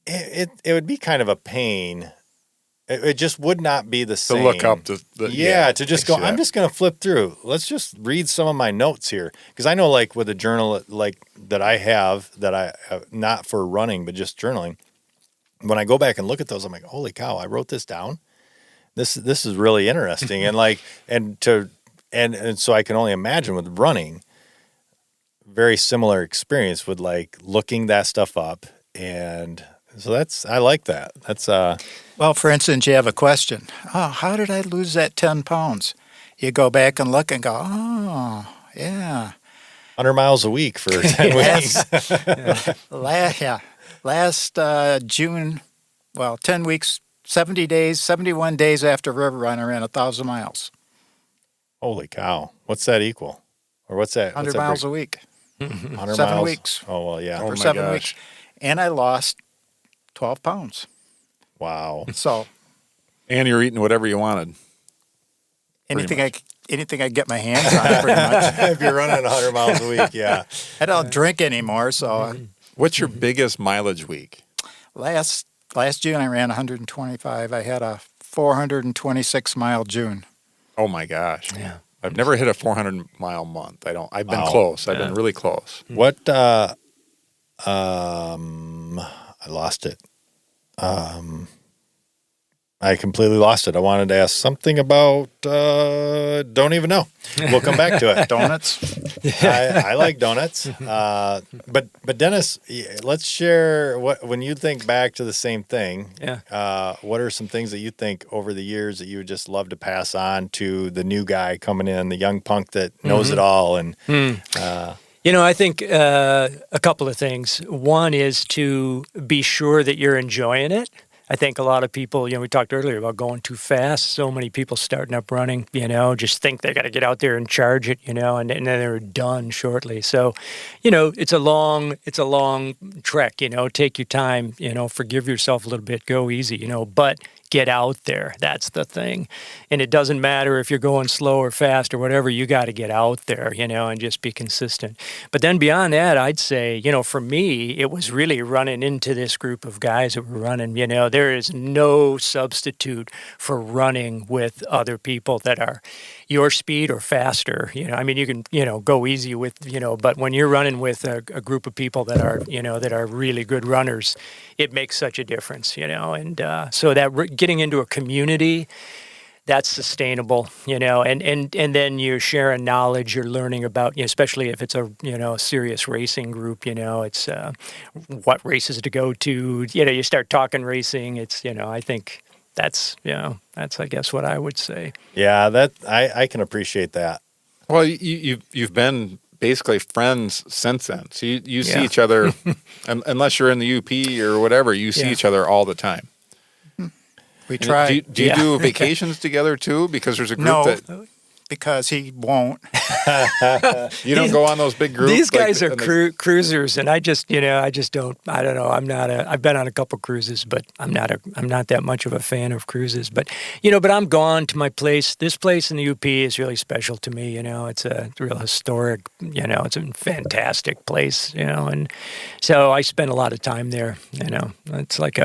it would be kind of a pain. It just would not be the same. To look up to to just go, I'm just going to flip through. Let's just read some of my notes here. Because I know like with a journal like that I have, that I not for running, but just journaling, when I go back and look at those, I'm like, holy cow, I wrote this down. This is really interesting. And like, and so I can only imagine with running, very similar experience with like looking that stuff up. And so I like that. That's Well, for instance, you have a question. Oh, how did I lose that 10 pounds? You go back and look and go, oh, yeah. 100 miles a week for 10 weeks. Last June, 10 weeks, 70 days, 71 days after River Run, I ran 1,000 miles. Holy cow. What's that equal? Or what's that? 100 miles a week. 100 7 miles? weeks. Oh, well, yeah. For 7 weeks. And I lost 12 pounds. Wow. So. And you're eating whatever you wanted. Anything I get my hands on, pretty much. If you're running 100 miles a week, yeah. I don't drink anymore, so. What's your biggest mileage week? Last June, I ran 125. I had a 426-mile June. Oh, my gosh. Yeah. I've never hit a 400-mile month. I've been close. I've been really close. What, I lost it. I completely lost it. I wanted to ask something about, don't even know. We'll come back to it. Donuts? I like donuts. But Dennis, let's share when you think back to the same thing. Yeah. What are some things that you think over the years that you would just love to pass on to the new guy coming in, the young punk that knows it all? And I think a couple of things. One is to be sure that you're enjoying it. I think a lot of people, we talked earlier about going too fast. So many people starting up running, just think they got to get out there and charge it, and then they're done shortly. So, it's a long trek, take your time, forgive yourself a little bit, go easy, but get out there. That's the thing. And it doesn't matter if you're going slow or fast or whatever, you got to get out there, and just be consistent. But then beyond that, I'd say, for me, it was really running into this group of guys that were running, there is no substitute for running with other people that are your speed or faster. You can, go easy with, but when you're running with a group of people that are, that are really good runners, it makes such a difference, and so that getting into a community, that's sustainable, and then you're sharing knowledge, you're learning about, especially if it's a, a serious racing group, it's what races to go to, you start talking racing. It's, I think that's I guess what I would say. Yeah, that I can appreciate that. Well, you've been basically friends since then. So you see each other, unless you're in the UP or whatever, you see each other all the time. We try. Do you do vacations together too? Because there's a group that. Because he won't. You don't go on those big groups. These guys are cruisers, and I just don't. I don't know. I've been on a couple cruises, but I'm not that much of a fan of cruises. But but I'm gone to my place. This place in the UP is really special to me. It's a real historic. It's a fantastic place. And so I spend a lot of time there. It's like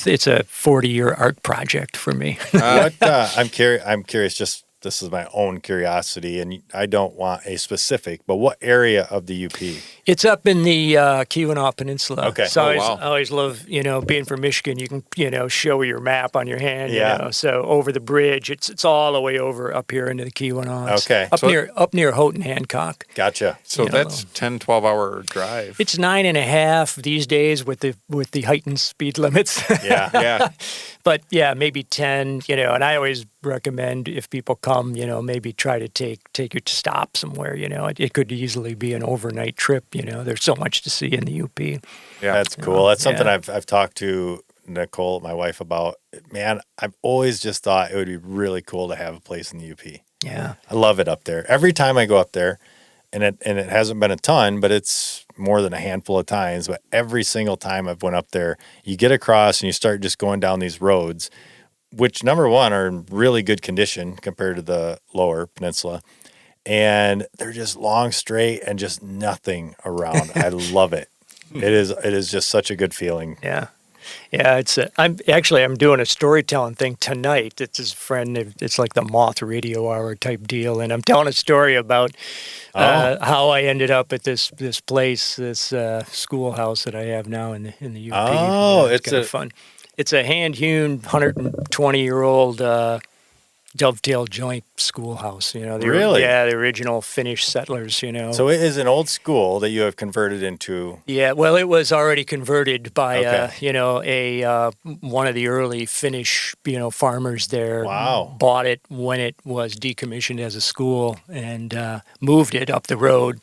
it's a 40-year art project for me. I'm curious. Just this is my own curiosity, and I don't want a specific, but what area of the UP? It's up in the Keweenaw Peninsula. Okay. So I always love, being from Michigan, you can, show your map on your hand. Yeah. So over the bridge, it's all the way over up here into the Keweenaw. Okay. Up near Houghton Hancock. Gotcha. So that's 10, 12-hour drive. It's 9.5 these days with the heightened speed limits. Yeah. But yeah, maybe 10, and I always recommend if people come, maybe try to take your stop somewhere, it could easily be an overnight trip, there's so much to see in the UP. Yeah. That's cool. That's something I've talked to Nicole, my wife, about. Man, I've always just thought it would be really cool to have a place in the UP. Yeah. I love it up there. Every time I go up there, and it hasn't been a ton, but it's more than a handful of times, but every single time I've went up there, you get across and you start just going down these roads, which number one are in really good condition compared to the lower peninsula. And they're just long, straight, and just nothing around. I love it. It is just such a good feeling. Yeah. Yeah, I'm doing a storytelling thing tonight. It's his friend. It's like the Moth Radio Hour type deal, and I'm telling a story about how I ended up at this place, this schoolhouse that I have now in the UP. Oh, it's kind of fun. It's a hand-hewn 120-year-old Dovetail Joint Schoolhouse. Really? Yeah, the original Finnish settlers. So it is an old school that you have converted into. Yeah, well, it was already converted by Okay. one of the early Finnish farmers there. Wow. Bought it when it was decommissioned as a school and moved it up the road.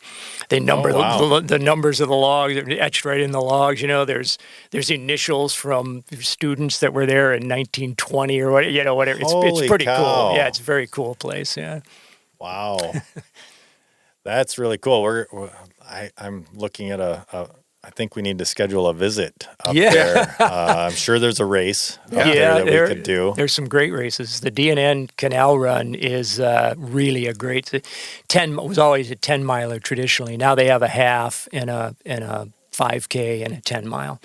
They number the numbers of the logs, etched right in the logs. There's initials from students that were there in 1920 or whatever. It's pretty cool. Yeah, it's a very cool place. Yeah. Wow. That's really cool. I'm looking at I think we need to schedule a visit up there. I'm sure there's a race up there that we could do. There's some great races. The D&N Canal Run is really a great. Was always a 10-miler traditionally. Now they have a half and a 5K and a 10-mile.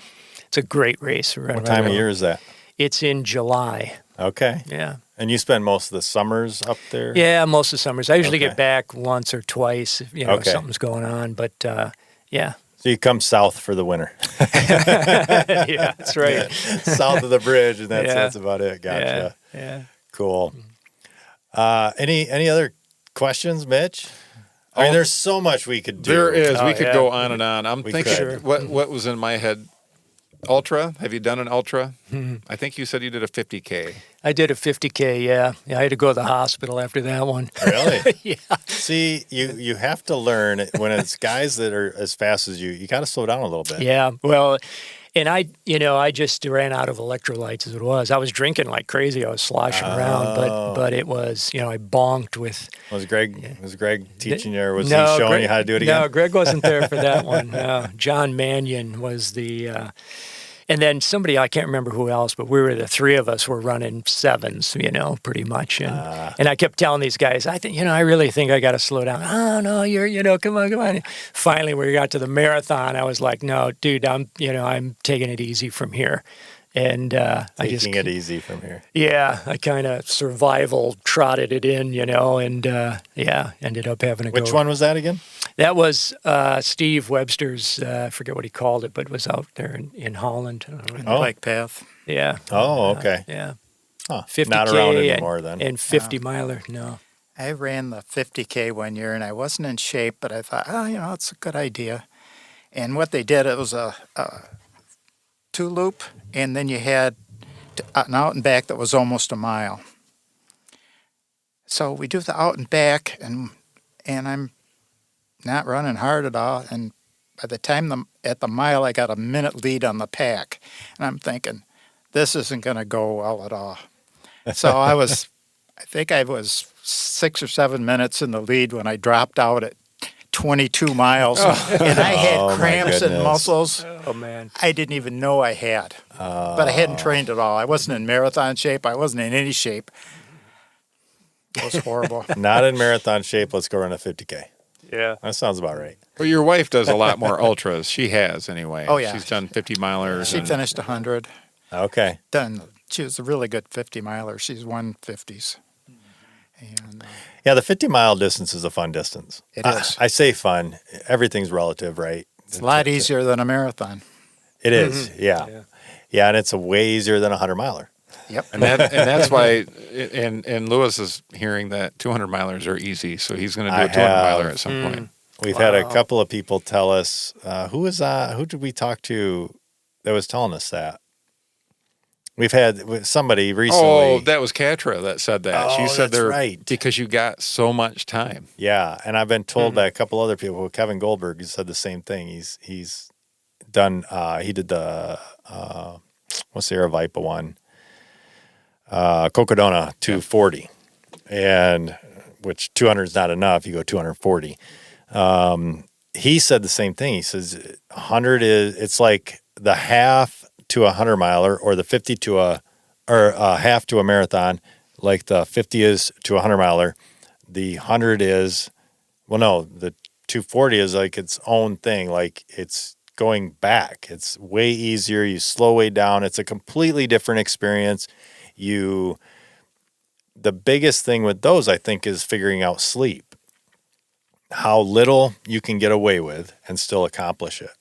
It's a great race. What time of year is that? It's in July. Okay. Yeah. And you spend most of the summers up there? Yeah, most of the summers. I usually get back once or twice if if something's going on. But yeah. So you come south for the winter. Yeah, that's right. South of the bridge, and that's about it. Gotcha. Yeah. Cool. Any other questions, Mitch? I mean, there's so much we could do. There is. We could go on and on. I'm We thinking could. what was in my head. Ultra? Have you done an ultra? I think you said you did a 50K. I did a 50K, yeah. I had to go to the hospital after that one. Really? Yeah. See, you have to learn when it's guys that are as fast as you got to slow down a little bit. Yeah, well, and I just ran out of electrolytes as it was. I was drinking like crazy. I was sloshing around, but it was, I bonked with. Was Greg teaching you, or was he showing you how to do it again? No, Greg wasn't there for that one. No, John Mannion was the. And then somebody, I can't remember who else, but the three of us were running sevens, pretty much. And I kept telling these guys, I really think I got to slow down. Oh, no, come on. Finally, when we got to the marathon, I was like, no, dude, I'm taking it easy from here. And taking it easy from here. Yeah, I kind of survival trotted it in, and ended up having to go. Which one was that again? That was Steve Webster's, I forget what he called it, but it was out there in Holland. Bike path. Yeah. Oh, okay. Yeah. Huh. 50K Not around anymore then. And 50-miler, no. I ran the 50K one year, and I wasn't in shape, but I thought, it's a good idea. And what they did, it was a two-loop, and then you had an out and back that was almost a mile. So we do the out and back, and I'm not running hard at all. And by the time at the mile, I got a minute lead on the pack, and I'm thinking, this isn't going to go well at all. So I think I was 6 or 7 minutes in the lead when I dropped out at 22 miles, and I had cramps in muscles. Oh, man. I didn't even know I had, but I hadn't trained at all. I wasn't in marathon shape. I wasn't in any shape. It was horrible. Not in marathon shape. Let's go run a 50K. Yeah. That sounds about right. Well, your wife does a lot more ultras. She has, anyway. Oh, yeah. She's done 50-milers. She finished 100. Okay. She was a really good 50-miler. She's won 50s. And, yeah, the 50-mile distance is a fun distance. It is. I say fun. Everything's relative, right? It's a lot easier than a marathon. It is, yeah. Yeah, and it's way easier than a 100-miler. Yep. And that's why, and Lewis is hearing that 200-milers are easy, so he's going to do a 200-miler at some point. We've had a couple of people tell us, who did we talk to that was telling us that? We've had somebody recently. Oh, that was Katra that said that. She said that's right. Because you got so much time. Yeah, and I've been told by a couple other people. Kevin Goldberg said the same thing. He's done. He did the what's the Aravaipa one? Cocodona 240, and which 200 is not enough. You go 240. He said the same thing. He says 100 it's like the half to a 100-miler, or the 50 to half to a marathon, like the 50 is to a 100-miler. The 100 is, the 240 is like its own thing. Like it's going back. It's way easier. You slow way down. It's a completely different experience. The biggest thing with those, I think, is figuring out sleep. How little you can get away with and still accomplish it.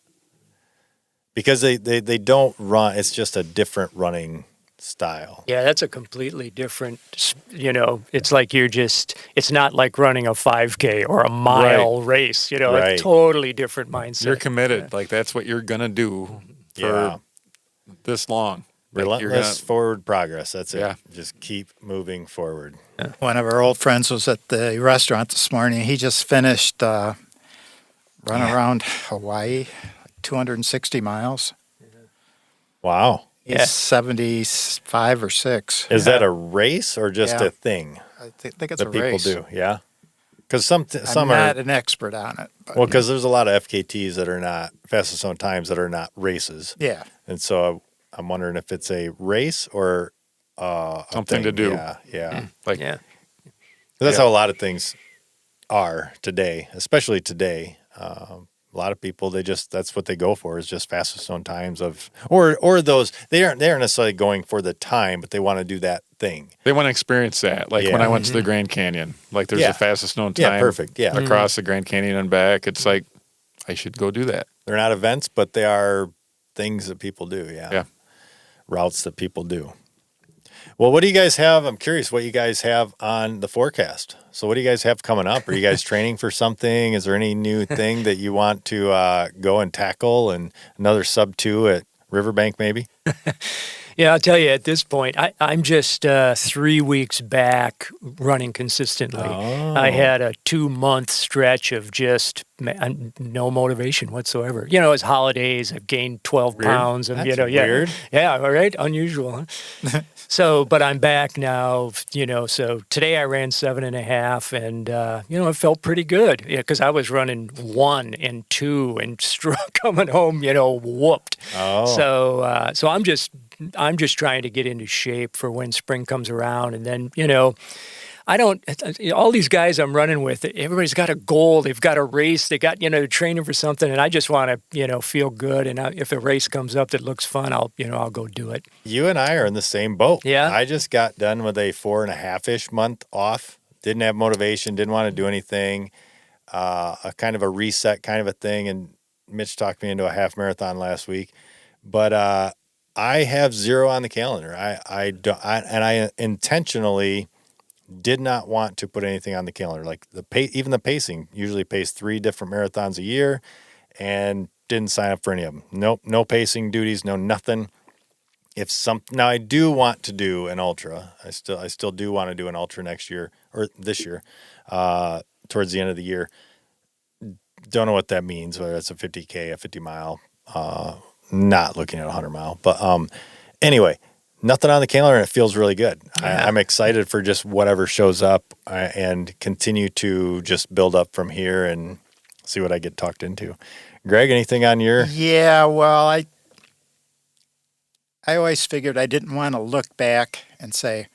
Because they don't run, it's just a different running style. Yeah, that's a completely different, it's like it's not like running a 5K or a mile race, Right. a totally different mindset. You're committed. Like that's what you're going to do for this long. Relentless forward progress. That's it. Yeah. Just keep moving forward. One of our old friends was at the restaurant this morning. He just finished running around Hawaii, 260 miles. Wow. He's 75 or 6. Is that a race or just a thing I think it's that a people race. do? Yeah. Because some I'm not an expert on it. But, well, because there's a lot of FKTs that are not fastest known times that are not races. yeah. And so I'm wondering if it's a race or Something to do. Yeah. Like That's how a lot of things are today, especially today. A lot of people, that's what they go for is just fastest known times or those, they aren't necessarily going for the time, but they want to do that thing. they want to experience that. Like when I went to the Grand Canyon, like there's the fastest known time. Yeah, perfect. Yeah. Across the Grand Canyon and back. It's like, I should go do that. They're not events, but they are things that people do. Yeah. Routes that people do. Well, what do you guys have? I'm curious what you guys have on the forecast. So what do you guys have coming up? Are you guys training for something? Is there any new thing that you want to go and tackle, and another sub 2 at Riverbank maybe? Yeah, I'll tell you at this point, I'm just 3 weeks back running consistently. Oh. I had a 2-month stretch of just no motivation whatsoever. It's holidays. I've gained 12 pounds. And, That's weird. Yeah, all right. Unusual. Huh? So, but I'm back now, so today I ran 7.5 and, it felt pretty good because I was running 1 and 2 and coming home, whooped. Oh. So I'm just trying to get into shape for when spring comes around. And then, all these guys I'm running with, everybody's got a goal. They've got a race. They got, they're training for something. And I just want to, feel good. And if a race comes up that looks fun, I'll go do it. You and I are in the same boat. Yeah. I just got done with a 4.5-ish month off. Didn't have motivation. Didn't want to do anything. A kind of a reset kind of a thing. And Mitch talked me into a half marathon last week. But I have 0 on the calendar. I intentionally did not want to put anything on the calendar. Like even the pacing, usually pace 3 different marathons a year, and didn't sign up for any of them. Nope, no pacing duties, no nothing. Now I do want to do an ultra. I still do want to do an ultra next year or this year, towards the end of the year. Don't know what that means, whether it's a 50K, a 50 mile, not looking at a 100 mile, but anyway, nothing on the calendar, and it feels really good. Yeah. I'm excited for just whatever shows up and continue to just build up from here and see what I get talked into. Greg, anything on your? Yeah, well, I always figured I didn't want to look back and say,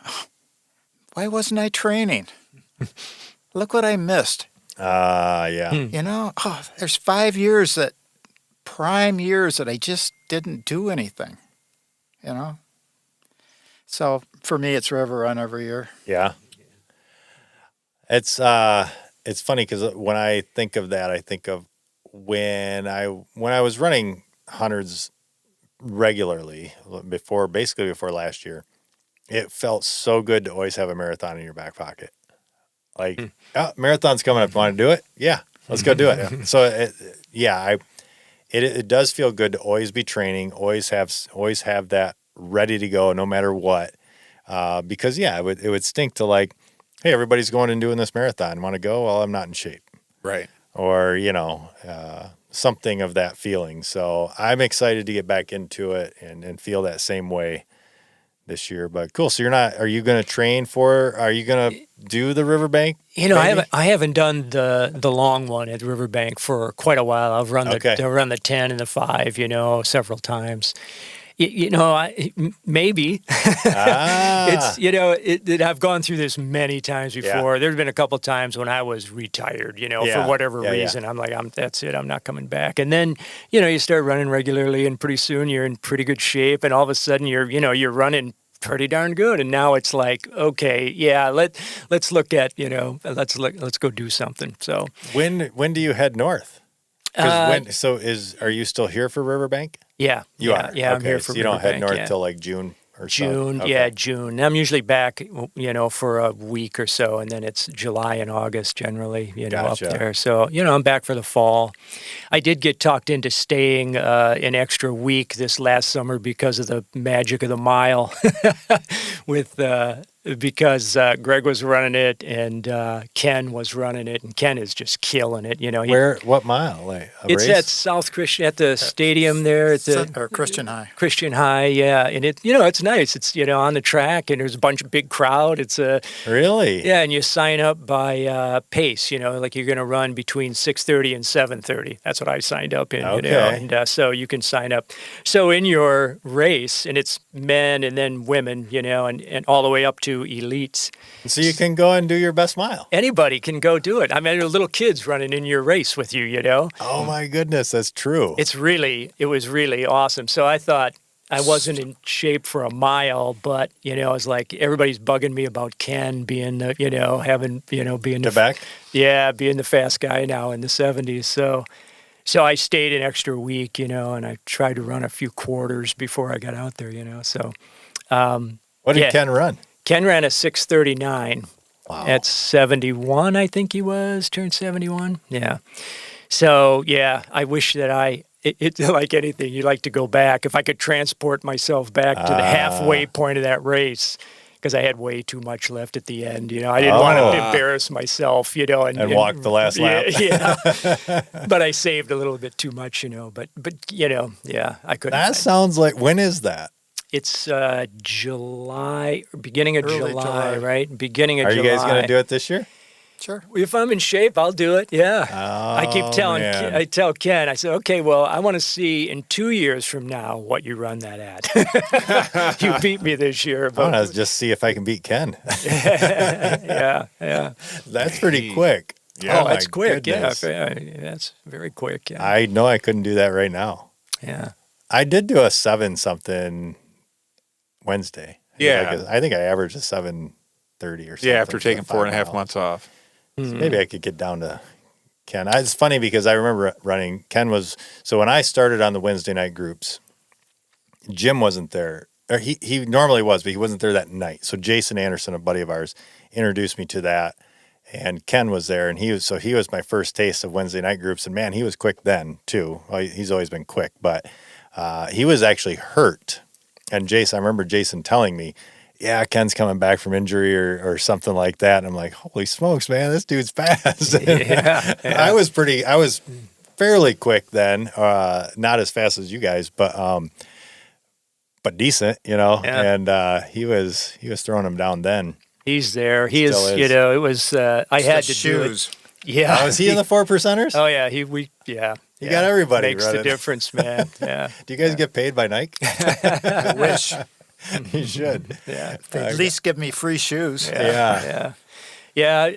oh, why wasn't I training? Look what I missed. Yeah. There's 5 years prime years that I just didn't do anything, So for me, it's River Run every year. Yeah. It's funny because when I think of that, I think of when I was running hundreds regularly before last year. It felt so good to always have a marathon in your back pocket. Like, marathon's coming up. Want to do it? Yeah, let's go do it. So, it does feel good to always be training, always have that ready to go no matter what. Because it would stink to like, hey, everybody's going and doing this marathon. Want to go? Well, I'm not in shape. Right. Or, something of that feeling. So I'm excited to get back into it and feel that same way this year. But cool. So are you going to do the Riverbank? I haven't done the long one at Riverbank for quite a while. I've run the 10 and the 5, several times. Maybe it's I've gone through this many times before. There's been a couple times when I was retired, for whatever reason. I'm like, that's it. I'm not coming back. And then, you start running regularly, and pretty soon you're in pretty good shape, and all of a sudden you're running pretty darn good. And now it's like, okay, let's look at, let's go do something. So when do you head north? Are you still here for Riverbank? Yeah. You are? Yeah, okay. I'm here for so you don't Riverbank, head north till like June or June. Okay. Yeah, June. I'm usually back, for a week or so, and then it's July and August generally, Gotcha. up there. So, I'm back for the fall. I did get talked into staying an extra week this last summer because of the magic of the mile, because Greg was running it and Ken was running it, and Ken is just killing it. What mile? Like it's race? at South Christian at the stadium there at the Christian High. Christian High, yeah, and it's nice. It's on the track, and there's a big crowd. It's Really? yeah, and you sign up by pace. Like you're going to run between 6:30 and 7:30. That's what I signed up in. Okay. And so you can sign up. So in your race, and it's men and then women, and all the way up to elites. So you can go and do your best mile. Anybody can go do it. I mean, there are little kids running in your race with you. Oh my goodness, that's true. It was really awesome. So I thought I wasn't in shape for a mile, but I was like, everybody's bugging me about Ken being the, being Quebec? being the fast guy now in the 70s. So I stayed an extra week, and I tried to run a few quarters before I got out there, So what did Ken run? Ken ran a 6:39 at 71, I think he was, turned 71. Yeah. So, yeah, I wish that it's like anything, you like to go back. If I could transport myself back to the halfway point of that race, because I had way too much left at the end. I didn't want to embarrass myself, and walk the last lap. Yeah. But I saved a little bit too much, but yeah, I couldn't. That sounds like, when is that? It's July, beginning of Early July, July. right? Beginning of Are July. you guys going to do it this year? Sure. If I'm in shape, I'll do it. Yeah. I keep telling, man. I tell Ken, I said, okay, well, I want to see in 2 years from now what you run that at. You beat me this year, I but want to just see if I can beat Ken. yeah. That's pretty quick. Oh, my that's quick. goodness. Yeah, that's very quick. Yeah. I know I couldn't do that right now. Yeah. I did do a 7-something Wednesday. Yeah. I think I averaged a 7:30 or something. Yeah, after for taking the 5 4.5 mile. months off. So maybe I could get down to Ken. It's funny because I remember running. So when I started on the Wednesday night groups, Jim wasn't there. Or he normally was, but he wasn't there that night. So Jason Anderson, a buddy of ours, introduced me to that. And Ken was there, and he was my first taste of Wednesday night groups. And man, he was quick then too. Well, he's always been quick, but he was actually hurt. And I remember Jason telling me, yeah, Ken's coming back from injury or something like that. And I'm like, holy smokes, man, this dude's fast. Yeah. I was fairly quick then, not as fast as you guys, but decent, Yeah. and he was throwing him down then. He's there. He is, Still is. it was, I had to shoes. do it. Yeah. Was he in the 4 percenters? Oh, yeah. You got everybody Makes running. the difference, man. Yeah. Do you guys get paid by Nike? I wish. You should. Yeah. They at least give me free shoes. Yeah. Yeah,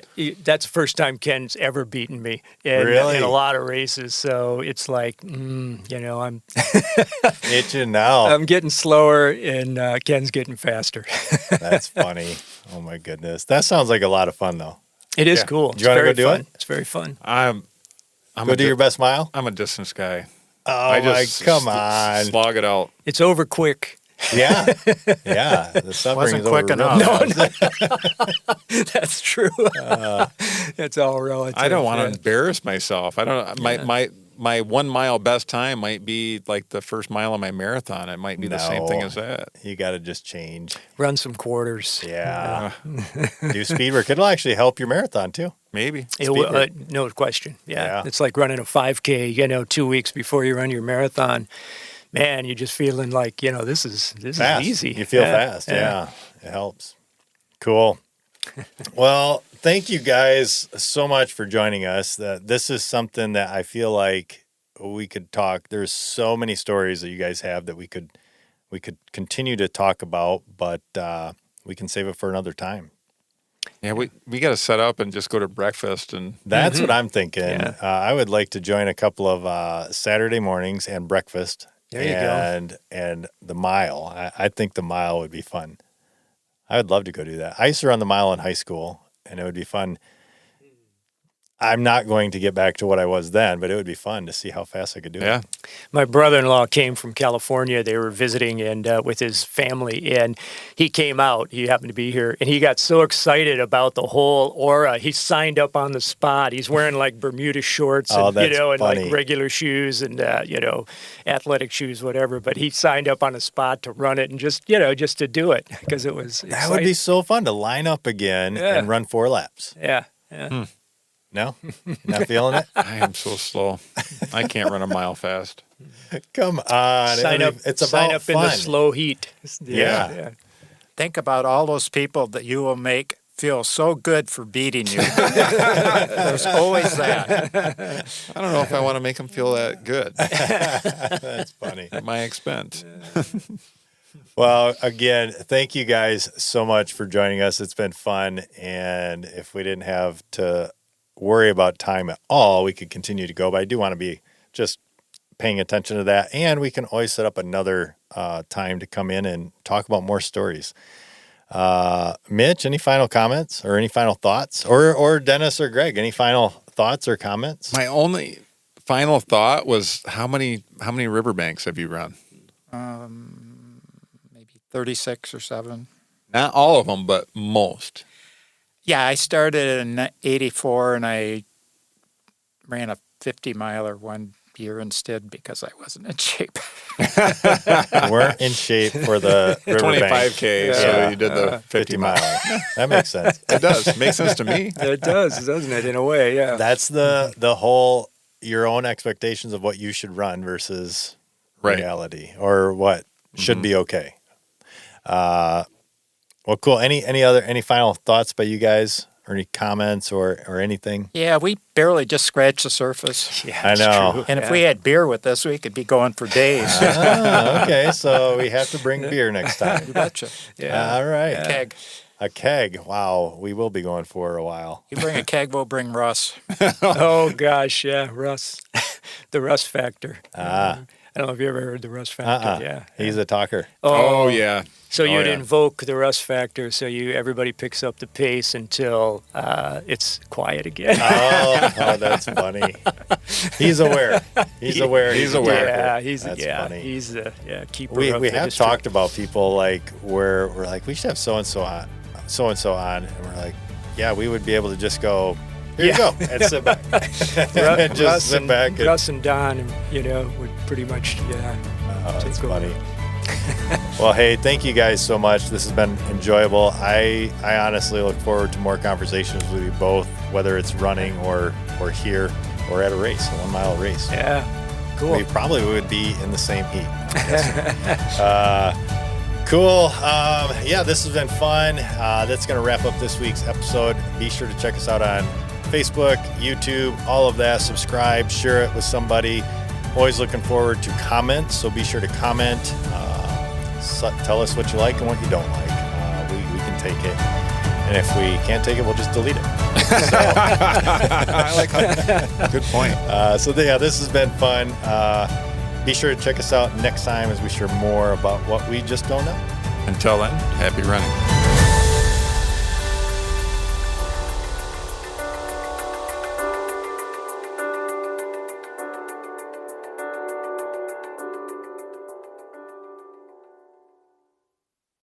that's the first time Ken's ever beaten me in a lot of races. So it's like, I'm Itching now. I'm getting slower and Ken's getting faster. That's funny. Oh my goodness. That sounds like a lot of fun though. It is Yeah. cool. Do you want to go do fun. it? It's very fun. I'm Go do your best mile? I'm a distance guy. Oh come on. Slog it out. It's over quick. Yeah. Yeah. The suffering Wasn't is quick over enough. real fast. That's true. It's all relative. I don't want to yeah. embarrass myself. I don't. My 1 mile best time might be like the first mile of my marathon. It might be the same thing No. as that. You got to just change. Run some quarters. Yeah. Do speed work. It'll actually help your marathon too. Maybe. It will, no question. Yeah. It's like running a 5K, 2 weeks before you run your marathon. Man, you're just feeling like, this is Fast. easy. You feel fast. Yeah. It helps. Cool. Well, thank you guys so much for joining us. This is something that I feel like we could talk. There's so many stories that you guys have that we could continue to talk about, but we can save it for another time. Yeah, we got to set up and just go to breakfast and That's what I'm thinking. Yeah. I would like to join a couple of Saturday mornings and breakfast. There you go. And the mile. I think the mile would be fun. I would love to go do that. I used to run the mile in high school, and it would be fun. I'm not going to get back to what I was then, but it would be fun to see how fast I could do it. My brother-in-law came from California. They were visiting and with his family, and he came out. He happened to be here, and he got so excited about the whole aura. He signed up on the spot. He's wearing like Bermuda shorts and and like regular shoes and athletic shoes, whatever. But he signed up on the spot to run it and just to do it because it was exciting. That would be so fun to line up again and run 4 laps. Yeah. No? Not feeling it? I am so slow. I can't run a mile fast. Come on. Sign up in the slow heat. Yeah. Think about all those people that you will make feel so good for beating you. There's always that. I don't know if I want to make them feel that good. That's funny. At my expense. Well, again, thank you guys so much for joining us. It's been fun. And if we didn't have to worry about time at all, we could continue to go. But I do want to be just paying attention to that. And we can always set up another time to come in and talk about more stories. Mitch, any final comments or any final thoughts? Or Dennis or Greg, any final thoughts or comments? My only final thought was how many riverbanks have you run? Maybe 36 or 7. Not all of them, but most. Yeah, I started in 84 and I ran a 50-miler one year instead because I wasn't in shape. Weren't in shape for the riverbank. 25K, so you did the 50-mile. That makes sense. It does. Makes sense to me. It does, doesn't it, in a way, yeah. That's the whole, your own expectations of what you should run versus reality or what should be okay. Well, cool. Any final thoughts by you guys or any comments or anything? Yeah, we barely just scratched the surface. Yeah, I know. True. And if we had beer with us, we could be going for days. Okay, so we have to bring beer next time. You betcha. Yeah. All right. Keg. A keg. Wow, we will be going for a while. You bring a keg, we'll bring Russ. Oh, gosh, yeah, Russ. The Russ Factor. I don't know if you ever heard the Russ Factor. Yeah. He's a talker. Oh yeah. So you'd invoke the Russ Factor, so everybody picks up the pace until it's quiet again. Oh, that's funny. He's aware. He's aware. Yeah, That's funny. He's the keeper we of we the have district. talked about people like where we're like we should have so and so on, and we're like, yeah, we would be able to just go. Here you go, and sit back. And just sit back. And, Russ and Don, would pretty much, that's funny. Well, hey, thank you guys so much. This has been enjoyable. I honestly look forward to more conversations with you both, whether it's running or here or at a race, a 1 mile race. Yeah, cool. We probably would be in the same heat. Cool. Yeah, this has been fun. That's going to wrap up this week's episode. Be sure to check us out on Facebook, YouTube, all of that. Subscribe, share it with somebody. Always looking forward to comments, so be sure to comment. Tell us what you like and what you don't like. We can take it. And if we can't take it, we'll just delete it. I like that. Good point. This has been fun. Be sure to check us out next time as we share more about what we just don't know. Until then, happy running.